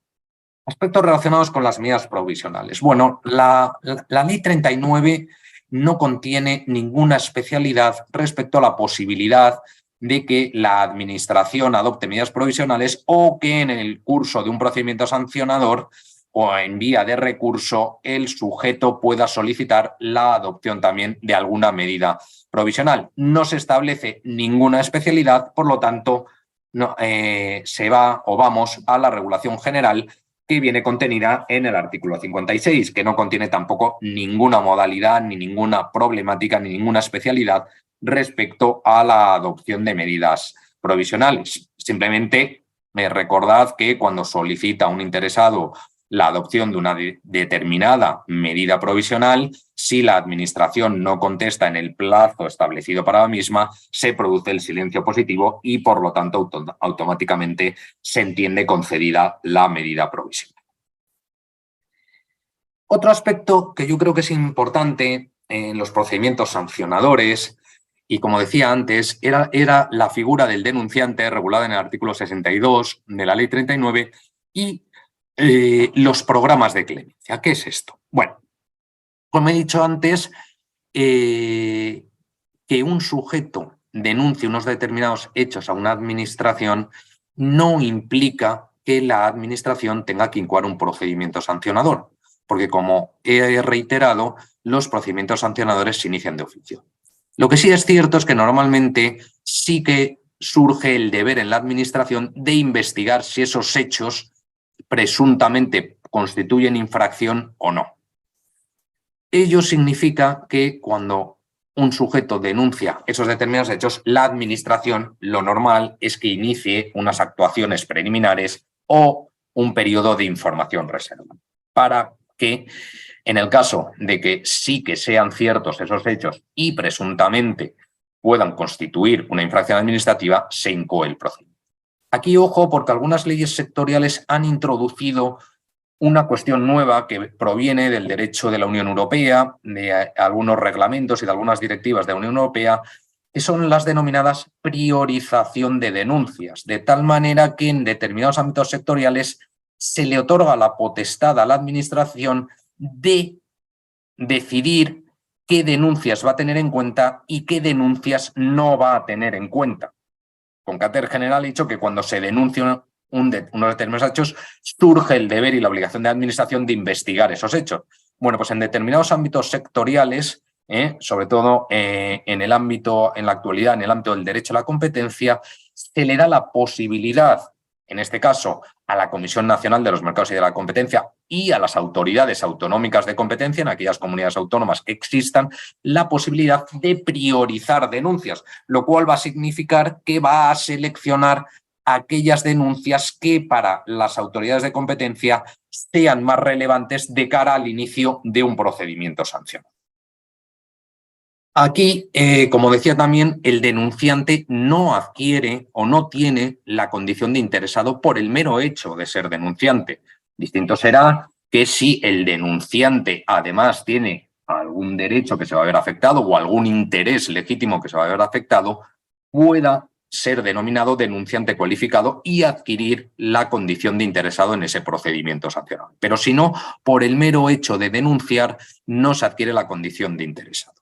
Aspectos relacionados con las medidas provisionales. Bueno, la Ley 39 no contiene ninguna especialidad respecto a la posibilidad de que la Administración adopte medidas provisionales o que en el curso de un procedimiento sancionador o en vía de recurso el sujeto pueda solicitar la adopción también de alguna medida provisional. No se establece ninguna especialidad, por lo tanto, se va o vamos a la regulación general que viene contenida en el artículo 56, que no contiene tampoco ninguna modalidad, ni ninguna problemática, ni ninguna especialidad respecto a la adopción de medidas provisionales. Simplemente recordad que cuando solicita un interesado la adopción de una determinada medida provisional, si la Administración no contesta en el plazo establecido para la misma, se produce el silencio positivo y, por lo tanto, automáticamente se entiende concedida la medida provisional. Otro aspecto que yo creo que es importante en los procedimientos sancionadores, y como decía antes, era la figura del denunciante regulada en el artículo 62 de la Ley 39 y los programas de clemencia. ¿Qué es esto? Bueno, como he dicho antes, que un sujeto denuncie unos determinados hechos a una administración no implica que la administración tenga que incoar un procedimiento sancionador, porque, como he reiterado, los procedimientos sancionadores se inician de oficio. Lo que sí es cierto es que normalmente sí que surge el deber en la administración de investigar si esos hechos presuntamente constituyen infracción o no. Ello significa que cuando un sujeto denuncia esos determinados hechos, la administración, lo normal es que inicie unas actuaciones preliminares o un periodo de información reserva, para que, en el caso de que sí que sean ciertos esos hechos y presuntamente puedan constituir una infracción administrativa, se incoe el procedimiento. Aquí, ojo, porque algunas leyes sectoriales han introducido una cuestión nueva que proviene del derecho de la Unión Europea, de algunos reglamentos y de algunas directivas de la Unión Europea, que son las denominadas priorización de denuncias, de tal manera que en determinados ámbitos sectoriales se le otorga la potestad a la Administración de decidir qué denuncias va a tener en cuenta y qué denuncias no va a tener en cuenta. Con carácter general he dicho que cuando se denuncia unos determinados hechos, surge el deber y la obligación de la administración de investigar esos hechos. Bueno, pues en determinados ámbitos sectoriales, sobre todo en la actualidad, en el ámbito del derecho a la competencia, se le da la posibilidad, en este caso, a la Comisión Nacional de los Mercados y de la Competencia y a las autoridades autonómicas de competencia, en aquellas comunidades autónomas que existan, la posibilidad de priorizar denuncias, lo cual va a significar que va a seleccionar aquellas denuncias que para las autoridades de competencia sean más relevantes de cara al inicio de un procedimiento sancionador. Aquí, como decía también, el denunciante no adquiere o no tiene la condición de interesado por el mero hecho de ser denunciante. Distinto será que si el denunciante además tiene algún derecho que se va a ver afectado o algún interés legítimo que se va a ver afectado, pueda ser denominado denunciante cualificado y adquirir la condición de interesado en ese procedimiento sancionador. Pero si no, por el mero hecho de denunciar, no se adquiere la condición de interesado.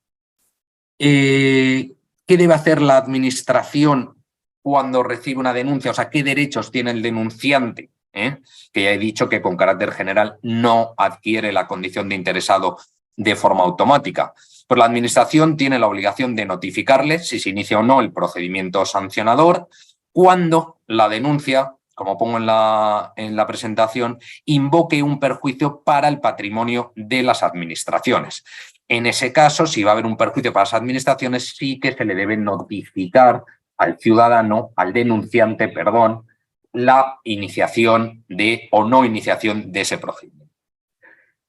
¿Qué debe hacer la administración cuando recibe una denuncia? O sea, ¿qué derechos tiene el denunciante? Que ya he dicho que con carácter general no adquiere la condición de interesado de forma automática. Pues la administración tiene la obligación de notificarle si se inicia o no el procedimiento sancionador cuando la denuncia, como pongo en la presentación, invoque un perjuicio para el patrimonio de las administraciones. En ese caso, si va a haber un perjuicio para las administraciones, sí que se le debe notificar al ciudadano, al denunciante, perdón, la iniciación o no iniciación de ese procedimiento.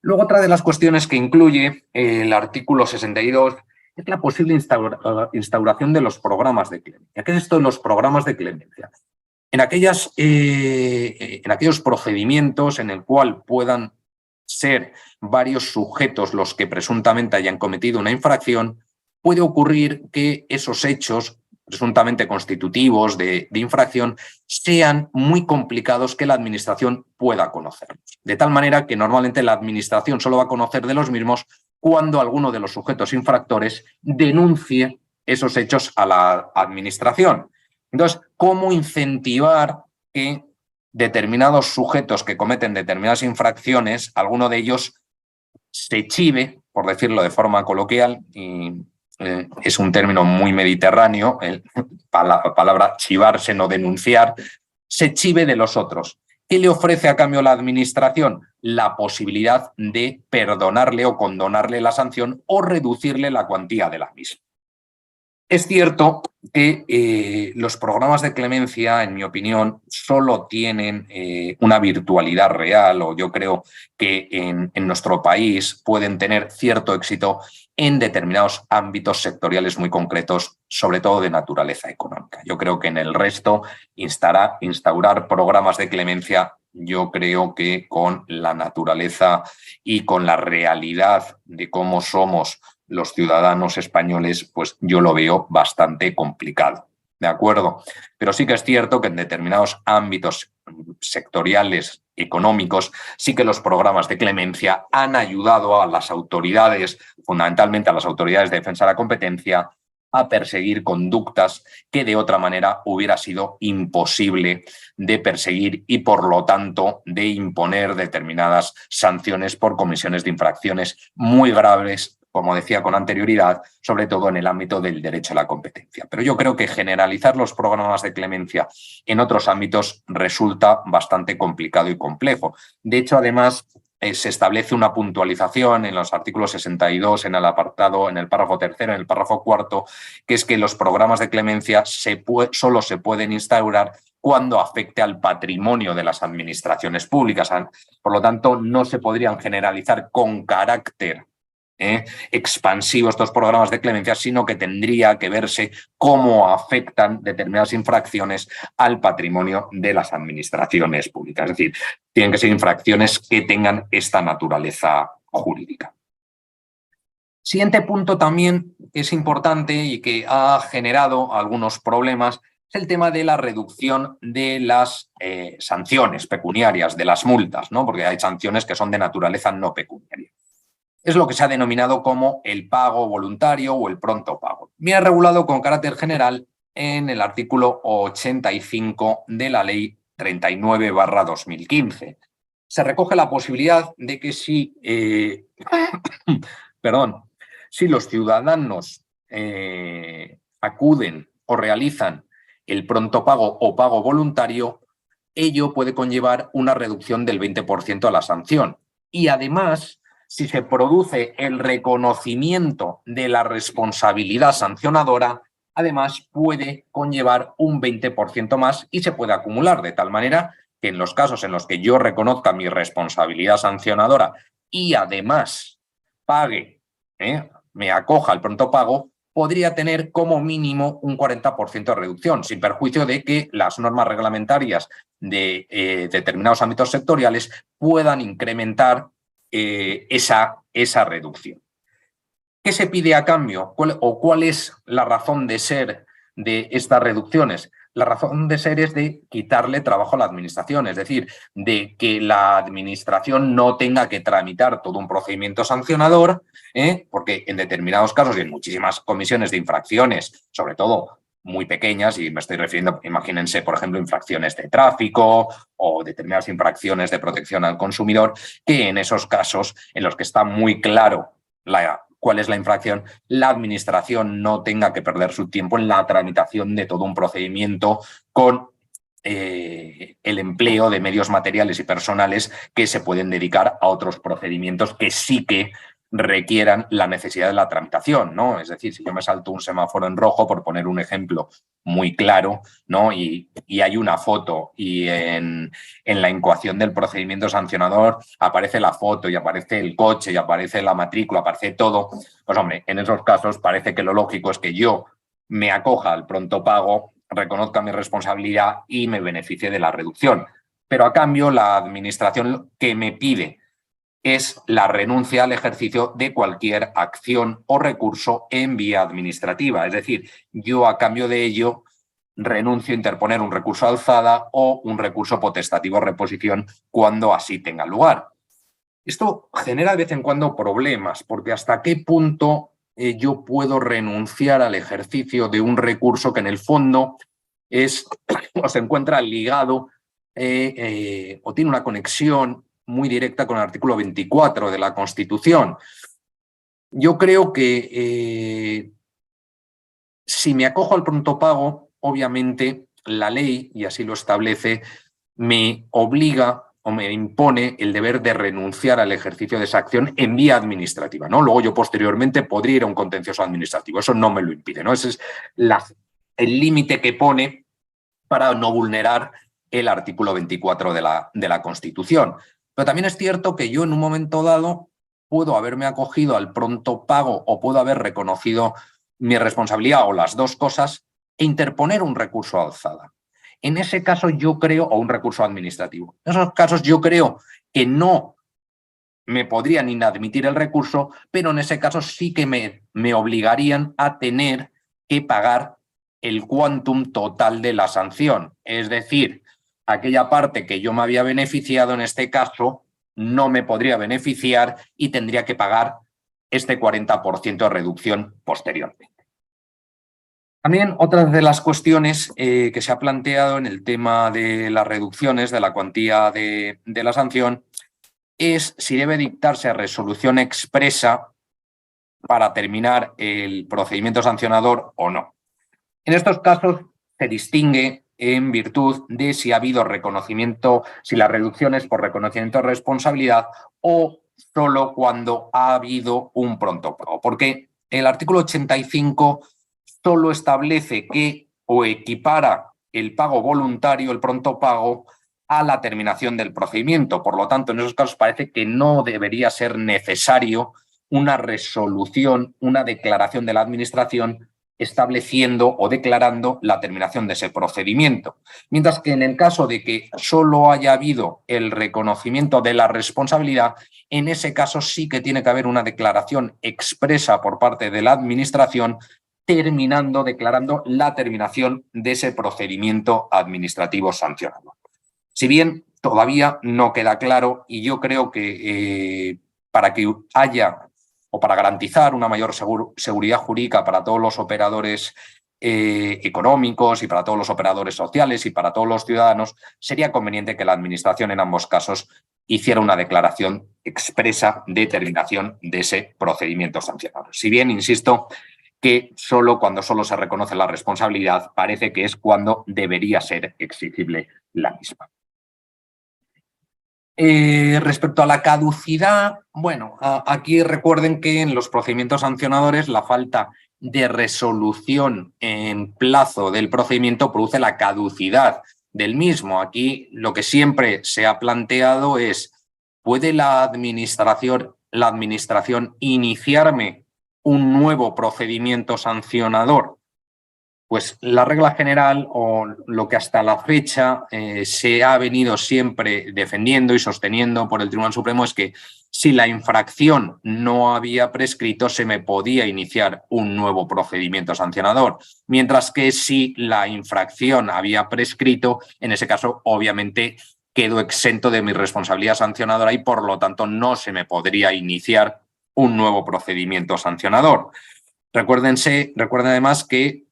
Luego, otra de las cuestiones que incluye el artículo 62 es la posible instauración de los programas de clemencia. ¿Qué es esto de los programas de clemencia? En aquellos procedimientos en el cual puedan ser varios sujetos los que presuntamente hayan cometido una infracción, puede ocurrir que esos hechos presuntamente constitutivos de infracción sean muy complicados que la administración pueda conocerlos. De tal manera que normalmente la administración solo va a conocer de los mismos cuando alguno de los sujetos infractores denuncie esos hechos a la administración. Entonces, ¿cómo incentivar que determinados sujetos que cometen determinadas infracciones, alguno de ellos se chive, por decirlo de forma coloquial, y es un término muy mediterráneo, palabra chivarse, no denunciar, se chive de los otros? ¿Qué le ofrece a cambio la administración? La posibilidad de perdonarle o condonarle la sanción o reducirle la cuantía de la misma. Es cierto que los programas de clemencia, en mi opinión, solo tienen una virtualidad real, o yo creo que en nuestro país pueden tener cierto éxito en determinados ámbitos sectoriales muy concretos, sobre todo de naturaleza económica. Yo creo que en el resto, instaurar programas de clemencia, yo creo que con la naturaleza y con la realidad de cómo somos los ciudadanos españoles, pues yo lo veo bastante complicado, ¿de acuerdo? Pero sí que es cierto que en determinados ámbitos sectoriales económicos sí que los programas de clemencia han ayudado a las autoridades, fundamentalmente a las autoridades de defensa de la competencia, a perseguir conductas que de otra manera hubiera sido imposible de perseguir y, por lo tanto, de imponer determinadas sanciones por comisiones de infracciones muy graves, como decía con anterioridad, sobre todo en el ámbito del derecho a la competencia. Pero yo creo que generalizar los programas de clemencia en otros ámbitos resulta bastante complicado y complejo. De hecho, además, se establece una puntualización en los artículos 62, en el apartado, en el párrafo tercero, en el párrafo cuarto, que es que los programas de clemencia solo se pueden instaurar cuando afecte al patrimonio de las administraciones públicas. Por lo tanto, no se podrían generalizar con carácter expansivo estos programas de clemencia, sino que tendría que verse cómo afectan determinadas infracciones al patrimonio de las administraciones públicas. Es decir, tienen que ser infracciones que tengan esta naturaleza jurídica. Siguiente punto también que es importante y que ha generado algunos problemas es el tema de la reducción de las sanciones pecuniarias, de las multas, ¿no? Porque hay sanciones que son de naturaleza no pecuniaria. Es lo que se ha denominado como el pago voluntario o el pronto pago. Viene regulado con carácter general en el artículo 85 de la Ley 39/2015. Se recoge la posibilidad de que si los ciudadanos acuden o realizan el pronto pago o pago voluntario, ello puede conllevar una reducción del 20% a la sanción. Y además, si se produce el reconocimiento de la responsabilidad sancionadora, además puede conllevar un 20% más y se puede acumular, de tal manera que en los casos en los que yo reconozca mi responsabilidad sancionadora y además pague, me acoja al pronto pago, podría tener como mínimo un 40% de reducción, sin perjuicio de que las normas reglamentarias de determinados ámbitos sectoriales puedan incrementar esa reducción. ¿Qué se pide a cambio? ¿Cuál es la razón de ser de estas reducciones? La razón de ser es de quitarle trabajo a la administración, es decir, de que la administración no tenga que tramitar todo un procedimiento sancionador, porque en determinados casos y en muchísimas comisiones de infracciones, sobre todo muy pequeñas, y me estoy refiriendo, imagínense, por ejemplo, infracciones de tráfico o determinadas infracciones de protección al consumidor, que en esos casos en los que está muy claro cuál es la infracción, la administración no tenga que perder su tiempo en la tramitación de todo un procedimiento con el empleo de medios materiales y personales que se pueden dedicar a otros procedimientos que sí que requieran la necesidad de la tramitación, ¿no? Es decir, si yo me salto un semáforo en rojo, por poner un ejemplo muy claro, ¿no? Y hay una foto y en la incoación del procedimiento sancionador aparece la foto y aparece el coche y aparece la matrícula, aparece todo, pues hombre, en esos casos parece que lo lógico es que yo me acoja al pronto pago, reconozca mi responsabilidad y me beneficie de la reducción. Pero a cambio la administración que me pide es la renuncia al ejercicio de cualquier acción o recurso en vía administrativa. Es decir, yo a cambio de ello renuncio a interponer un recurso de alzada o un recurso potestativo de reposición cuando así tenga lugar. Esto genera de vez en cuando problemas, porque hasta qué punto yo puedo renunciar al ejercicio de un recurso que en el fondo es o se encuentra ligado o tiene una conexión muy directa con el artículo 24 de la Constitución. Yo creo que si me acojo al pronto pago, obviamente la ley, y así lo establece, me obliga o me impone el deber de renunciar al ejercicio de esa acción en vía administrativa, ¿no? Luego yo posteriormente podría ir a un contencioso administrativo, eso no me lo impide, ¿no? Ese es el límite que pone para no vulnerar el artículo 24 de la Constitución. Pero también es cierto que yo en un momento dado puedo haberme acogido al pronto pago o puedo haber reconocido mi responsabilidad o las dos cosas e interponer un recurso a alzada. En ese caso yo creo, o un recurso administrativo, en esos casos yo creo que no me podrían inadmitir el recurso, pero en ese caso sí que me obligarían a tener que pagar el quantum total de la sanción. Es decir, aquella parte que yo me había beneficiado en este caso no me podría beneficiar y tendría que pagar este 40% de reducción posteriormente. También otra de las cuestiones que se ha planteado en el tema de las reducciones de la cuantía de la sanción es si debe dictarse resolución expresa para terminar el procedimiento sancionador o no. En estos casos se distingue en virtud de si ha habido reconocimiento, si la reducción es por reconocimiento de responsabilidad o solo cuando ha habido un pronto pago. Porque el artículo 85 solo establece que o equipara el pago voluntario, el pronto pago, a la terminación del procedimiento. Por lo tanto, en esos casos parece que no debería ser necesario una resolución, una declaración de la Administración estableciendo o declarando la terminación de ese procedimiento. Mientras que en el caso de que solo haya habido el reconocimiento de la responsabilidad, en ese caso sí que tiene que haber una declaración expresa por parte de la Administración declarando la terminación de ese procedimiento administrativo sancionado. Si bien todavía no queda claro, y yo creo que para que haya o para garantizar una mayor seguridad jurídica para todos los operadores económicos y para todos los operadores sociales y para todos los ciudadanos, sería conveniente que la Administración en ambos casos hiciera una declaración expresa de terminación de ese procedimiento sancionador. Si bien, insisto, que cuando solo se reconoce la responsabilidad, parece que es cuando debería ser exigible la misma. Respecto a la caducidad, bueno, aquí recuerden que en los procedimientos sancionadores la falta de resolución en plazo del procedimiento produce la caducidad del mismo. Aquí lo que siempre se ha planteado es, ¿puede la administración iniciarme un nuevo procedimiento sancionador? Pues la regla general, o lo que hasta la fecha se ha venido siempre defendiendo y sosteniendo por el Tribunal Supremo, es que si la infracción no había prescrito, se me podía iniciar un nuevo procedimiento sancionador. Mientras que si la infracción había prescrito, en ese caso, obviamente, quedo exento de mi responsabilidad sancionadora y, por lo tanto, no se me podría iniciar un nuevo procedimiento sancionador. Recuerden además que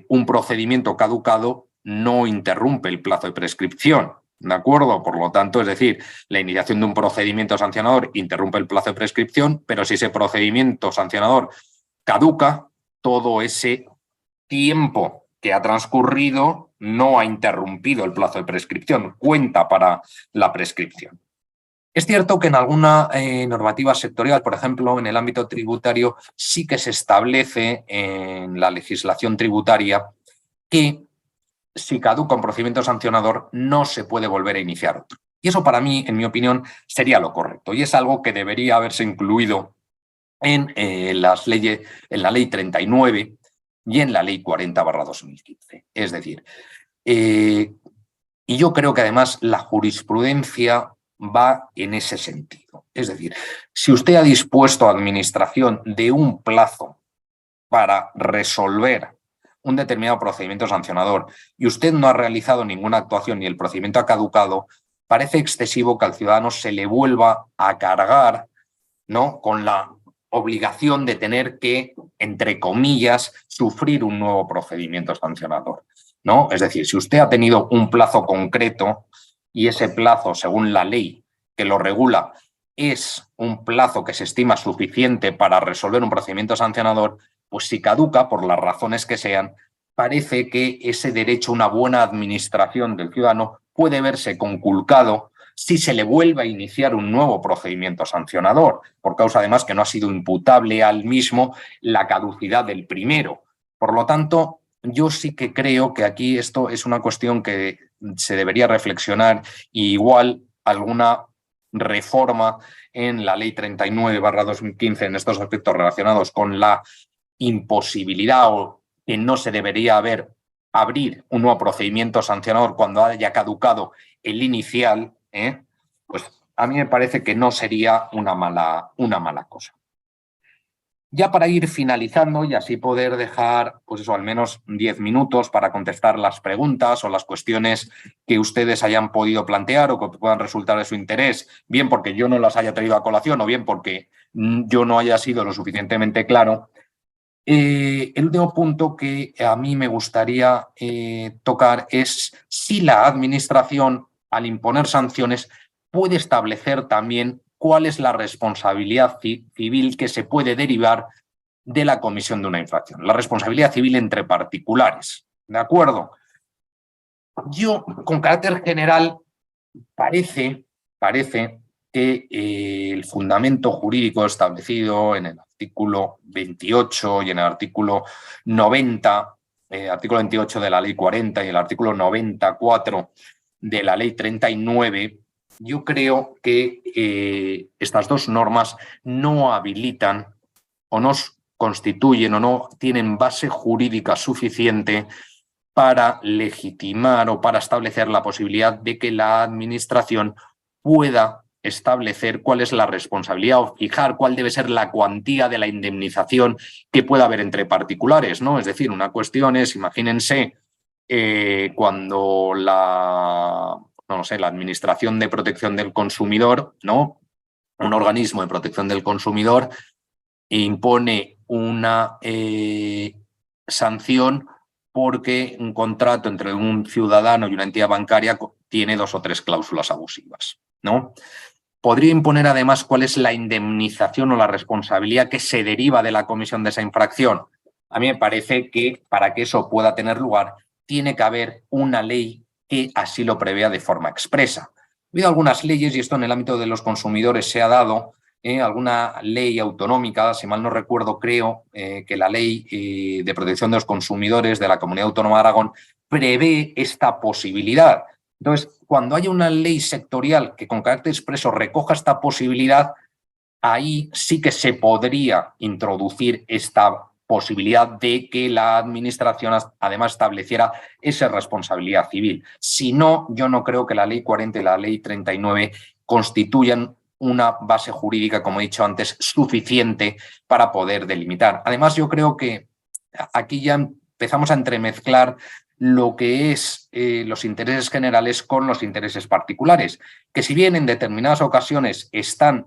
un procedimiento caducado no interrumpe el plazo de prescripción, ¿de acuerdo? Por lo tanto, es decir, la iniciación de un procedimiento sancionador interrumpe el plazo de prescripción, pero si ese procedimiento sancionador caduca, todo ese tiempo que ha transcurrido no ha interrumpido el plazo de prescripción, cuenta para la prescripción. Es cierto que en alguna normativa sectorial, por ejemplo, en el ámbito tributario, sí que se establece en la legislación tributaria que si caduca un procedimiento sancionador no se puede volver a iniciar otro. Y eso para mí, en mi opinión, sería lo correcto. Y es algo que debería haberse incluido en la Ley 39 y en la Ley 40/2015. Es decir, y yo creo que además la jurisprudencia va en ese sentido. Es decir, si usted ha dispuesto a administración de un plazo para resolver un determinado procedimiento sancionador y usted no ha realizado ninguna actuación y el procedimiento ha caducado, parece excesivo que al ciudadano se le vuelva a cargar, ¿no?, con la obligación de tener que, entre comillas, sufrir un nuevo procedimiento sancionador, ¿no? Es decir, si usted ha tenido un plazo concreto y ese plazo, según la ley que lo regula, es un plazo que se estima suficiente para resolver un procedimiento sancionador, pues si caduca, por las razones que sean, parece que ese derecho a una buena administración del ciudadano puede verse conculcado si se le vuelve a iniciar un nuevo procedimiento sancionador, por causa además que no ha sido imputable al mismo la caducidad del primero. Por lo tanto, yo sí que creo que aquí esto es una cuestión que se debería reflexionar, y igual alguna reforma en la Ley 39/2015 en estos aspectos relacionados con la imposibilidad o que no se debería abrir un nuevo procedimiento sancionador cuando haya caducado el inicial, pues a mí me parece que no sería una mala cosa. Ya para ir finalizando y así poder dejar, pues eso, al menos 10 minutos para contestar las preguntas o las cuestiones que ustedes hayan podido plantear o que puedan resultar de su interés, bien porque yo no las haya traído a colación o bien porque yo no haya sido lo suficientemente claro. El último punto que a mí me gustaría tocar es si la Administración, al imponer sanciones, puede establecer también cuál es la responsabilidad civil que se puede derivar de la comisión de una infracción. La responsabilidad civil entre particulares, ¿de acuerdo? Yo, con carácter general, parece que el fundamento jurídico establecido en el artículo 28 y en el artículo 90, artículo 28 de la Ley 40 y el artículo 94 de la Ley 39, yo creo que estas dos normas no habilitan o no constituyen o no tienen base jurídica suficiente para legitimar o para establecer la posibilidad de que la Administración pueda establecer cuál es la responsabilidad o fijar cuál debe ser la cuantía de la indemnización que pueda haber entre particulares, ¿no? Es decir, una cuestión es, imagínense, cuando la Administración de Protección del Consumidor, ¿no?, un organismo de protección del consumidor, impone una sanción porque un contrato entre un ciudadano y una entidad bancaria tiene 2 o 3 cláusulas abusivas, ¿no? Podría imponer además cuál es la indemnización o la responsabilidad que se deriva de la comisión de esa infracción. A mí me parece que para que eso pueda tener lugar tiene que haber una ley que así lo prevea de forma expresa. Ha habido algunas leyes, y esto en el ámbito de los consumidores se ha dado, alguna ley autonómica, si mal no recuerdo, creo que la ley de protección de los consumidores de la Comunidad Autónoma de Aragón prevé esta posibilidad. Entonces, cuando haya una ley sectorial que con carácter expreso recoja esta posibilidad, ahí sí que se podría introducir esta posibilidad de que la administración además estableciera esa responsabilidad civil. Si no, yo no creo que la ley 40 y la ley 39 constituyan una base jurídica, como he dicho antes, suficiente para poder delimitar. Además, yo creo que aquí ya empezamos a entremezclar lo que es los intereses generales con los intereses particulares, que si bien en determinadas ocasiones están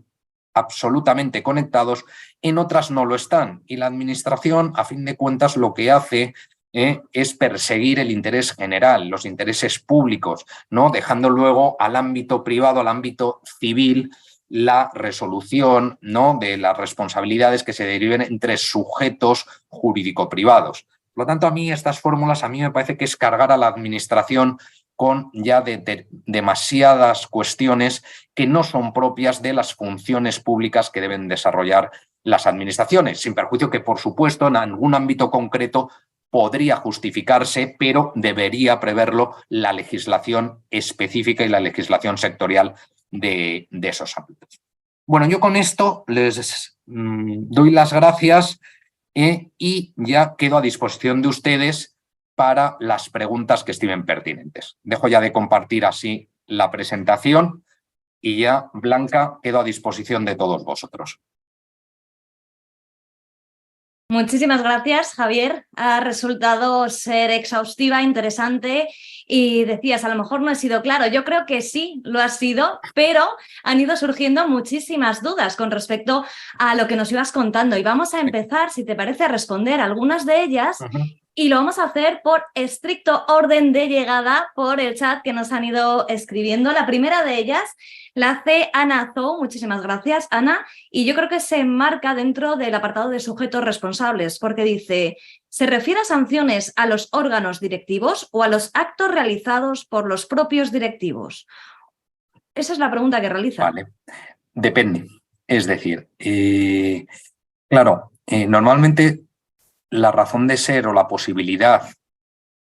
absolutamente conectados, en otras no lo están. Y la administración, a fin de cuentas, lo que hace es perseguir el interés general, los intereses públicos, ¿no? Dejando luego al ámbito privado, al ámbito civil, la resolución, ¿no?, de las responsabilidades que se deriven entre sujetos jurídico-privados. Por lo tanto, a mí estas fórmulas, a mí me parece que es cargar a la administración con ya demasiadas cuestiones que no son propias de las funciones públicas que deben desarrollar las administraciones, sin perjuicio que, por supuesto, en algún ámbito concreto podría justificarse, pero debería preverlo la legislación específica y la legislación sectorial de esos ámbitos. Bueno, yo con esto les doy las gracias y ya quedo a disposición de ustedes para las preguntas que estimen pertinentes. Dejo ya de compartir así la presentación y ya, Blanca, quedo a disposición de todos vosotros. Muchísimas gracias, Javier. Ha resultado ser exhaustiva, interesante y decías, a lo mejor no he sido claro. Yo creo que sí, lo has sido, pero han ido surgiendo muchísimas dudas con respecto a lo que nos ibas contando y vamos a empezar, si te parece, a responder algunas de ellas. Y lo vamos a hacer por estricto orden de llegada por el chat que nos han ido escribiendo. La primera de ellas la hace Ana Zou. Muchísimas gracias, Ana. Y yo creo que se enmarca dentro del apartado de sujetos responsables, porque dice, ¿se refiere a sanciones a los órganos directivos o a los actos realizados por los propios directivos? Esa es la pregunta que realiza. Vale, depende. Es decir, claro, normalmente la razón de ser o la posibilidad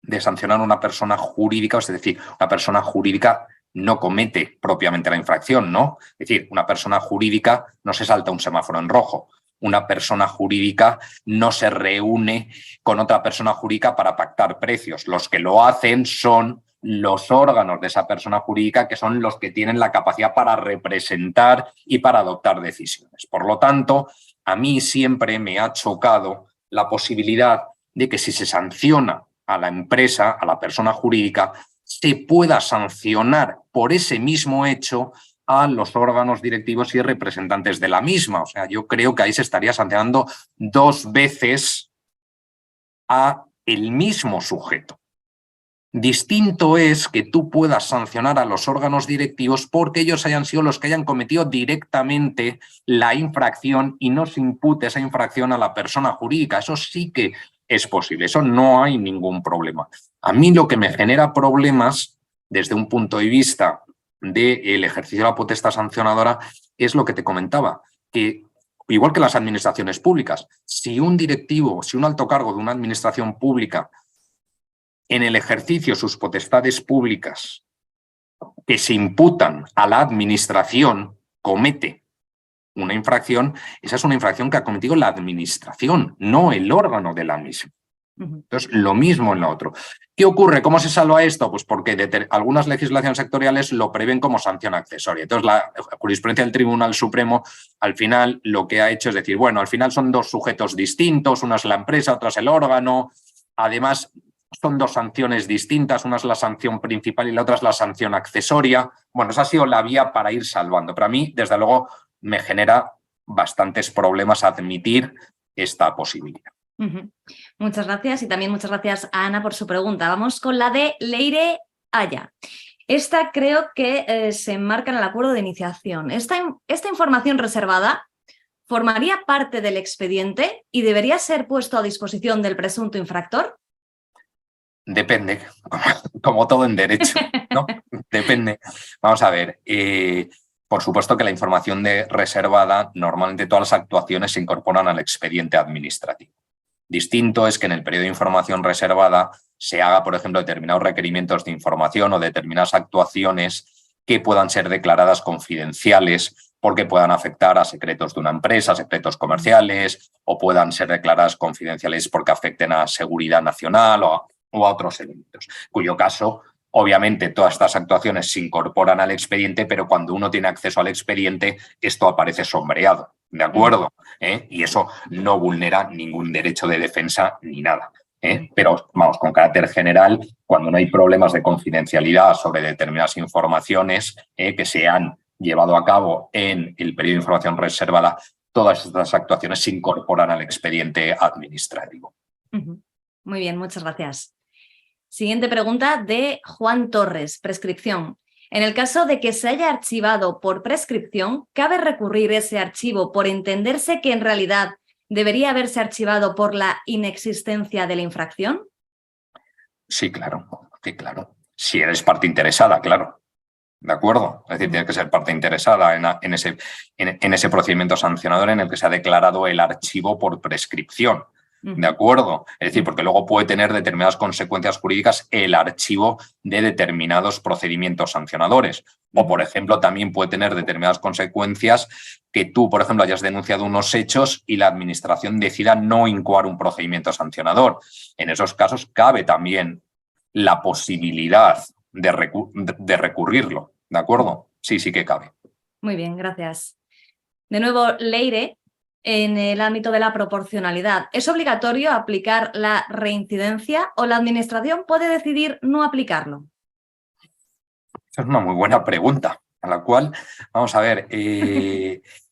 de sancionar a una persona jurídica, es decir, una persona jurídica no comete propiamente la infracción, ¿no? Es decir, una persona jurídica no se salta un semáforo en rojo. Una persona jurídica no se reúne con otra persona jurídica para pactar precios. Los que lo hacen son los órganos de esa persona jurídica, que son los que tienen la capacidad para representar y para adoptar decisiones. Por lo tanto, a mí siempre me ha chocado la posibilidad de que si se sanciona a la empresa, a la persona jurídica, se pueda sancionar por ese mismo hecho a los órganos directivos y representantes de la misma. O sea, yo creo que ahí se estaría sancionando 2 veces a el mismo sujeto. Distinto es que tú puedas sancionar a los órganos directivos porque ellos hayan sido los que hayan cometido directamente la infracción y no se impute esa infracción a la persona jurídica. Eso sí que es posible, eso no hay ningún problema. A mí lo que me genera problemas desde un punto de vista del ejercicio de la potestad sancionadora es lo que te comentaba, que igual que las administraciones públicas, si un directivo, si un alto cargo de una administración pública en el ejercicio de sus potestades públicas que se imputan a la administración comete una infracción, esa es una infracción que ha cometido la administración, no el órgano de la misma. Entonces, lo mismo en lo otro. ¿Qué ocurre? ¿Cómo se salva esto? Pues porque algunas legislaciones sectoriales lo prevén como sanción accesoria. Entonces, la jurisprudencia del Tribunal Supremo, al final, lo que ha hecho es decir, bueno, al final son 2 sujetos distintos, una es la empresa, otra es el órgano. Además, son 2 sanciones distintas, una es la sanción principal y la otra es la sanción accesoria. Bueno, esa ha sido la vía para ir salvando. Pero a mí, desde luego, me genera bastantes problemas admitir esta posibilidad. Ujú. Muchas gracias y también muchas gracias a Ana por su pregunta. Vamos con la de Leire Aya. Esta creo que se enmarca en el acuerdo de iniciación. Esta información reservada formaría parte del expediente y debería ser puesto a disposición del presunto infractor. Depende, como todo en derecho, ¿no? Depende. Vamos a ver, por supuesto que la información reservada, normalmente todas las actuaciones se incorporan al expediente administrativo. Distinto es que en el periodo de información reservada se haga, por ejemplo, determinados requerimientos de información o determinadas actuaciones que puedan ser declaradas confidenciales porque puedan afectar a secretos de una empresa, secretos comerciales, o puedan ser declaradas confidenciales porque afecten a seguridad nacional o a otros elementos, cuyo caso, obviamente, todas estas actuaciones se incorporan al expediente, pero cuando uno tiene acceso al expediente, esto aparece sombreado, ¿de acuerdo? Y eso no vulnera ningún derecho de defensa ni nada. Pero, vamos, con carácter general, cuando no hay problemas de confidencialidad sobre determinadas informaciones que se han llevado a cabo en el periodo de información reservada, todas estas actuaciones se incorporan al expediente administrativo. Muy bien, muchas gracias. Siguiente pregunta de Juan Torres, prescripción. En el caso de que se haya archivado por prescripción, ¿cabe recurrir ese archivo por entenderse que en realidad debería haberse archivado por la inexistencia de la infracción? Sí, claro, sí, claro. Si eres parte interesada, claro. ¿De acuerdo? Es decir, tiene que ser parte interesada en ese procedimiento sancionador en el que se ha declarado el archivo por prescripción. ¿De acuerdo? Es decir, porque luego puede tener determinadas consecuencias jurídicas el archivo de determinados procedimientos sancionadores. O, por ejemplo, también puede tener determinadas consecuencias que tú, por ejemplo, hayas denunciado unos hechos y la administración decida no incoar un procedimiento sancionador. En esos casos cabe también la posibilidad de recurrirlo. ¿De acuerdo? Sí, sí que cabe. Muy bien, gracias. De nuevo, Leire, en el ámbito de la proporcionalidad, ¿es obligatorio aplicar la reincidencia o la administración puede decidir no aplicarlo? Esa es una muy buena pregunta, a la cual, vamos a ver,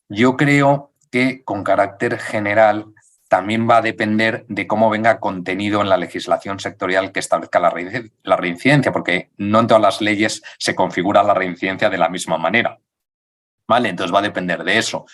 yo creo que con carácter general también va a depender de cómo venga contenido en la legislación sectorial que establezca la reincidencia, porque no en todas las leyes se configura la reincidencia de la misma manera. ¿Vale? Entonces va a depender de eso.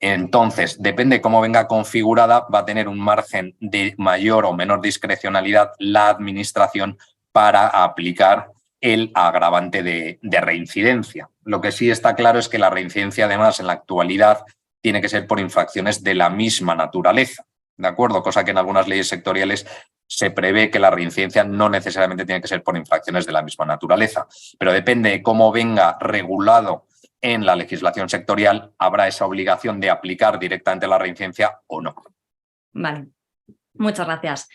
Entonces, depende de cómo venga configurada, va a tener un margen de mayor o menor discrecionalidad la administración para aplicar el agravante de reincidencia. Lo que sí está claro es que la reincidencia, además, en la actualidad, tiene que ser por infracciones de la misma naturaleza, ¿de acuerdo? Cosa que en algunas leyes sectoriales se prevé que la reincidencia no necesariamente tiene que ser por infracciones de la misma naturaleza, pero depende de cómo venga regulado en la legislación sectorial, habrá esa obligación de aplicar directamente la reincidencia o no. Vale, muchas gracias.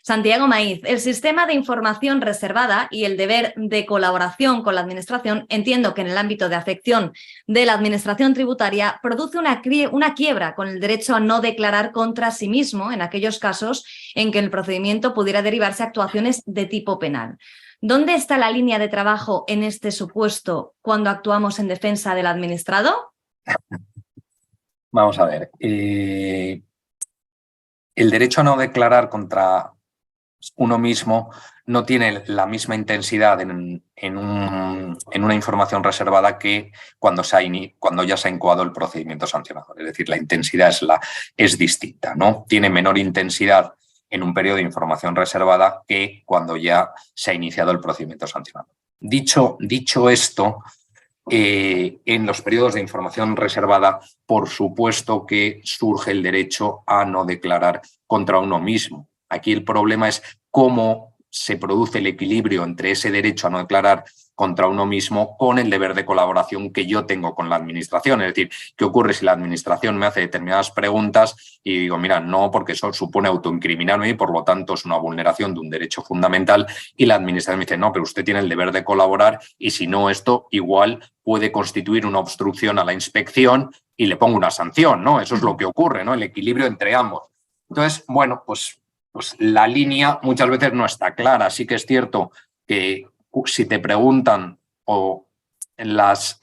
Santiago Maíz, el sistema de información reservada y el deber de colaboración con la administración, entiendo que en el ámbito de afección de la administración tributaria produce una quiebra con el derecho a no declarar contra sí mismo en aquellos casos en que el procedimiento pudiera derivarse a actuaciones de tipo penal. ¿Dónde está la línea de trabajo en este supuesto cuando actuamos en defensa del administrado? Vamos a ver. El derecho a no declarar contra uno mismo no tiene la misma intensidad en una información reservada que cuando ya se ha incoado el procedimiento sancionador. Es decir, la intensidad es distinta, ¿no? Tiene menor intensidad en un periodo de información reservada que cuando ya se ha iniciado el procedimiento sancionador. Dicho esto, en los periodos de información reservada, por supuesto que surge el derecho a no declarar contra uno mismo. Aquí el problema es cómo se produce el equilibrio entre ese derecho a no declarar contra uno mismo con el deber de colaboración que yo tengo con la administración. Es decir, ¿qué ocurre si la administración me hace determinadas preguntas y digo, mira, no, porque eso supone autoincriminarme y por lo tanto es una vulneración de un derecho fundamental, y la administración me dice, no, pero usted tiene el deber de colaborar y si no, esto igual puede constituir una obstrucción a la inspección y le pongo una sanción, ¿no? Eso es lo que ocurre, ¿no? El equilibrio entre ambos. Entonces, bueno, pues la línea muchas veces no está clara. Sí que es cierto que si te preguntan o las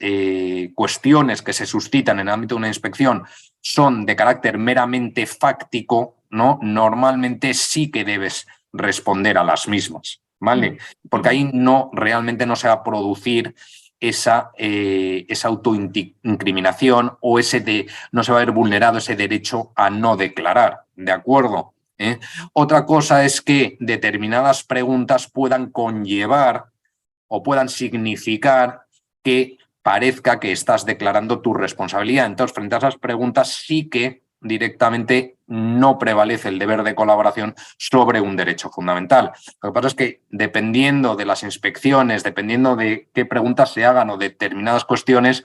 cuestiones que se suscitan en el ámbito de una inspección son de carácter meramente fáctico, ¿no? Normalmente sí que debes responder a las mismas, ¿vale? Porque ahí realmente no se va a producir esa autoincriminación o no se va a ver vulnerado ese derecho a no declarar, ¿de acuerdo? Otra cosa es que determinadas preguntas puedan conllevar o puedan significar que parezca que estás declarando tu responsabilidad. Entonces, frente a esas preguntas sí que directamente no prevalece el deber de colaboración sobre un derecho fundamental. Lo que pasa es que dependiendo de las inspecciones, dependiendo de qué preguntas se hagan o determinadas cuestiones,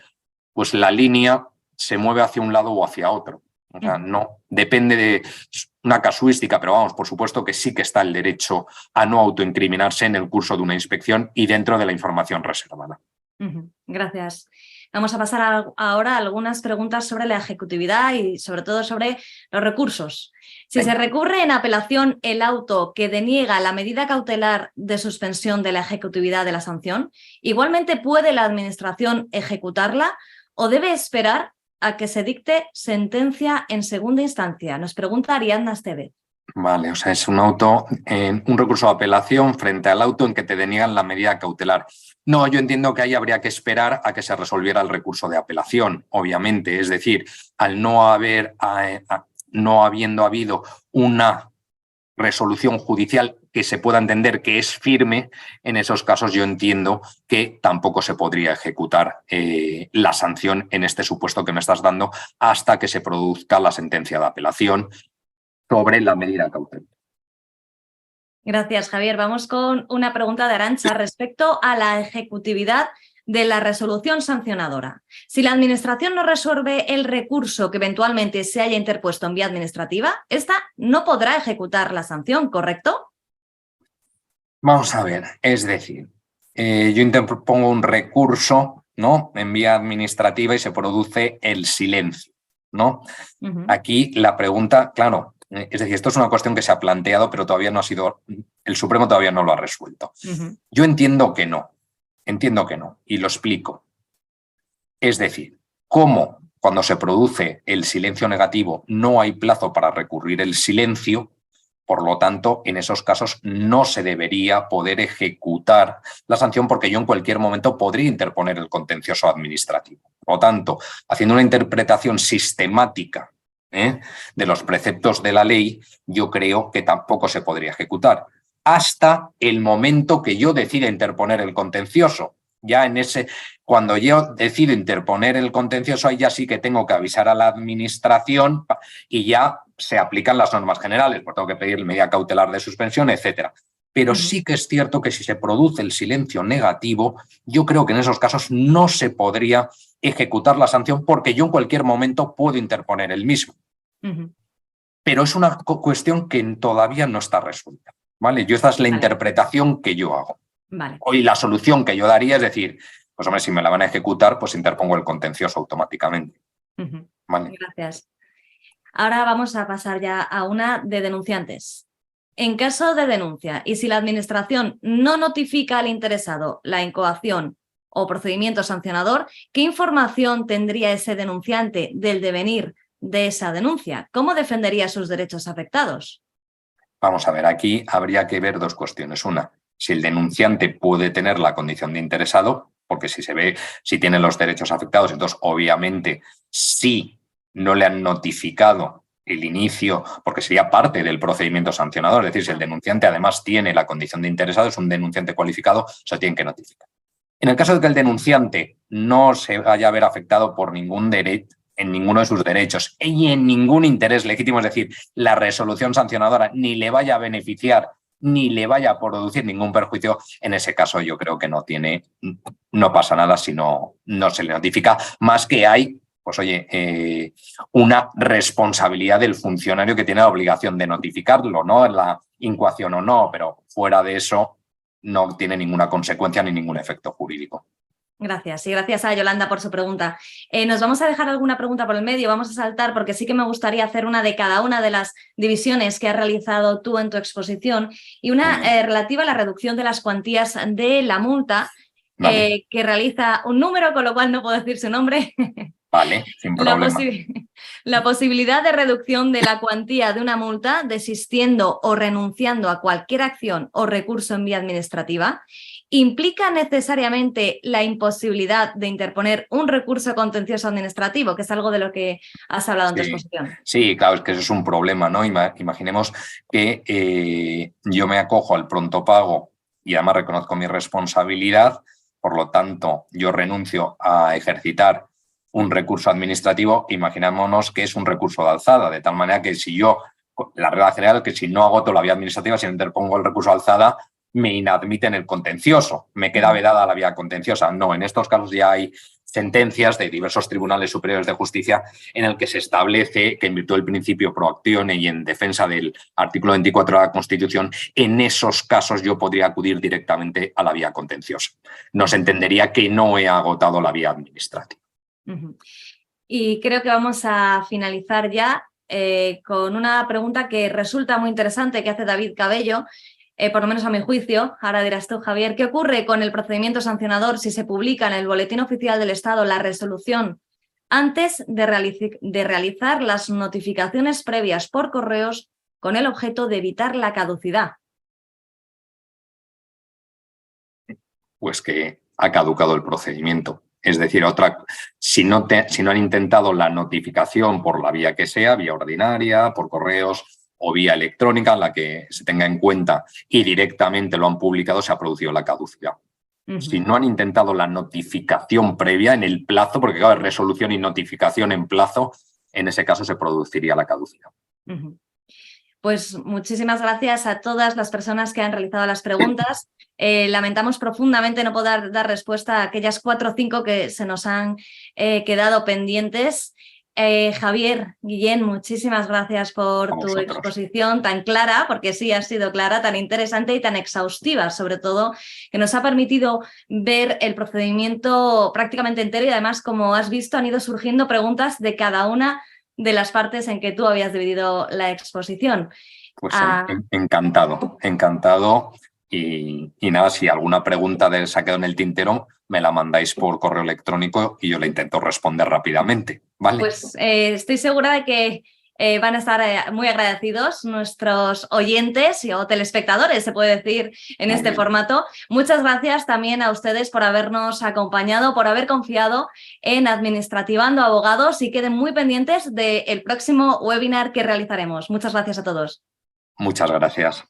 pues la línea se mueve hacia un lado o hacia otro. O sea, no depende de una casuística, pero vamos, por supuesto que sí que está el derecho a no autoincriminarse en el curso de una inspección y dentro de la información reservada. Gracias. Vamos a pasar ahora a algunas preguntas sobre la ejecutividad y sobre todo sobre los recursos. Si se recurre en apelación el auto que deniega la medida cautelar de suspensión de la ejecutividad de la sanción, ¿igualmente puede la Administración ejecutarla o debe esperar a que se dicte sentencia en segunda instancia? Nos pregunta Ariadna Estevez. Vale, o sea, es un recurso de apelación frente al auto en que te deniegan la medida cautelar. No, yo entiendo que ahí habría que esperar a que se resolviera el recurso de apelación, obviamente. Es decir, al no habiendo habido una resolución judicial que se pueda entender que es firme, en esos casos yo entiendo que tampoco se podría ejecutar la sanción en este supuesto que me estás dando hasta que se produzca la sentencia de apelación sobre la medida cautelar. Gracias, Javier. Vamos con una pregunta de Arantxa respecto a la ejecutividad de la resolución sancionadora. Si la Administración no resuelve el recurso que eventualmente se haya interpuesto en vía administrativa, esta no podrá ejecutar la sanción, ¿correcto? Vamos a ver, es decir, yo interpongo un recurso, ¿no?, en vía administrativa y se produce el silencio, ¿no? Aquí la pregunta, claro, es decir, esto es una cuestión que se ha planteado, pero todavía no ha sido, el Supremo todavía no lo ha resuelto. Yo entiendo que no, y lo explico. Es decir, ¿cómo cuando se produce el silencio negativo no hay plazo para recurrir el silencio? Por lo tanto, en esos casos no se debería poder ejecutar la sanción porque yo en cualquier momento podría interponer el contencioso administrativo. Por lo tanto, haciendo una interpretación sistemática de los preceptos de la ley, yo creo que tampoco se podría ejecutar hasta el momento que yo decida interponer el contencioso. Ya cuando yo decido interponer el contencioso, ahí ya sí que tengo que avisar a la administración y ya se aplican las normas generales, pues tengo que pedir medida cautelar de suspensión, etcétera. Pero sí que es cierto que si se produce el silencio negativo, yo creo que en esos casos no se podría ejecutar la sanción porque yo en cualquier momento puedo interponer el mismo. Pero es una cuestión que todavía no está resuelta, ¿vale? Esta es la interpretación que yo hago. Y la solución que yo daría es decir, pues hombre, si me la van a ejecutar, pues interpongo el contencioso automáticamente. ¿Vale? Gracias. Ahora vamos a pasar ya a una de denunciantes. En caso de denuncia y si la Administración no notifica al interesado la incoación o procedimiento sancionador, ¿qué información tendría ese denunciante del devenir de esa denuncia? ¿Cómo defendería sus derechos afectados? Vamos a ver, aquí habría que ver dos cuestiones. Una, si el denunciante puede tener la condición de interesado, porque si tiene los derechos afectados, entonces obviamente sí no le han notificado el inicio, porque sería parte del procedimiento sancionador. Es decir, si el denunciante además tiene la condición de interesado, es un denunciante cualificado, se tiene que notificar. En el caso de que el denunciante no se vaya a ver afectado por ningún derecho, en ninguno de sus derechos y en ningún interés legítimo, es decir, la resolución sancionadora ni le vaya a beneficiar ni le vaya a producir ningún perjuicio, en ese caso yo creo que no pasa nada si no se le notifica, más que hay, pues oye, una responsabilidad del funcionario que tiene la obligación de notificarlo, ¿no? La incoación o no, pero fuera de eso no tiene ninguna consecuencia ni ningún efecto jurídico. Gracias. Y gracias a Yolanda por su pregunta. Nos vamos a dejar alguna pregunta por el medio, vamos a saltar porque sí que me gustaría hacer una de cada una de las divisiones que has realizado tú en tu exposición y una relativa a la reducción de las cuantías de la multa que realiza un número, con lo cual no puedo decir su nombre, Vale, sin problema. La posibilidad de reducción de la cuantía de una multa desistiendo o renunciando a cualquier acción o recurso en vía administrativa implica necesariamente la imposibilidad de interponer un recurso contencioso administrativo, que es algo de lo que has hablado en tu exposición. Sí, claro, es que eso es un problema, ¿no? Imaginemos que yo me acojo al pronto pago y además reconozco mi responsabilidad, por lo tanto, yo renuncio a ejercitar un recurso administrativo. Imaginémonos que es un recurso de alzada, de tal manera que si yo, la regla general es que si no agoto la vía administrativa, si no interpongo el recurso de alzada, me inadmiten el contencioso, me queda vedada la vía contenciosa. No, en estos casos ya hay sentencias de diversos tribunales superiores de justicia en el que se establece que en virtud del principio pro actione y en defensa del artículo 24 de la Constitución, en esos casos yo podría acudir directamente a la vía contenciosa. No se entendería que no he agotado la vía administrativa. Y creo que vamos a finalizar ya con una pregunta que resulta muy interesante que hace David Cabello, por lo menos a mi juicio. Ahora dirás tú, Javier, ¿qué ocurre con el procedimiento sancionador si se publica en el Boletín Oficial del Estado la resolución antes de realizar las notificaciones previas por correos con el objeto de evitar la caducidad? Pues que ha caducado el procedimiento. Es decir, si no han intentado la notificación por la vía que sea, vía ordinaria, por correos o vía electrónica, en la que se tenga en cuenta y directamente lo han publicado, se ha producido la caducidad. Si no han intentado la notificación previa en el plazo, porque claro, resolución y notificación en plazo, en ese caso se produciría la caducidad. Pues muchísimas gracias a todas las personas que han realizado las preguntas. Lamentamos profundamente no poder dar respuesta a aquellas 4 o 5 que se nos han quedado pendientes. Javier, Guillén, muchísimas gracias por tu exposición tan clara, porque sí ha sido clara, tan interesante y tan exhaustiva, sobre todo, que nos ha permitido ver el procedimiento prácticamente entero y además, como has visto, han ido surgiendo preguntas de cada una de las partes en que tú habías dividido la exposición. Pues encantado. Y nada, si alguna pregunta se ha quedado en el tintero, me la mandáis por correo electrónico y yo le intento responder rápidamente, ¿vale? Pues estoy segura de que van a estar muy agradecidos nuestros oyentes o telespectadores, se puede decir, en este formato. Muchas gracias también a ustedes por habernos acompañado, por haber confiado en Administrativando Abogados, y queden muy pendientes del próximo webinar que realizaremos. Muchas gracias a todos. Muchas gracias.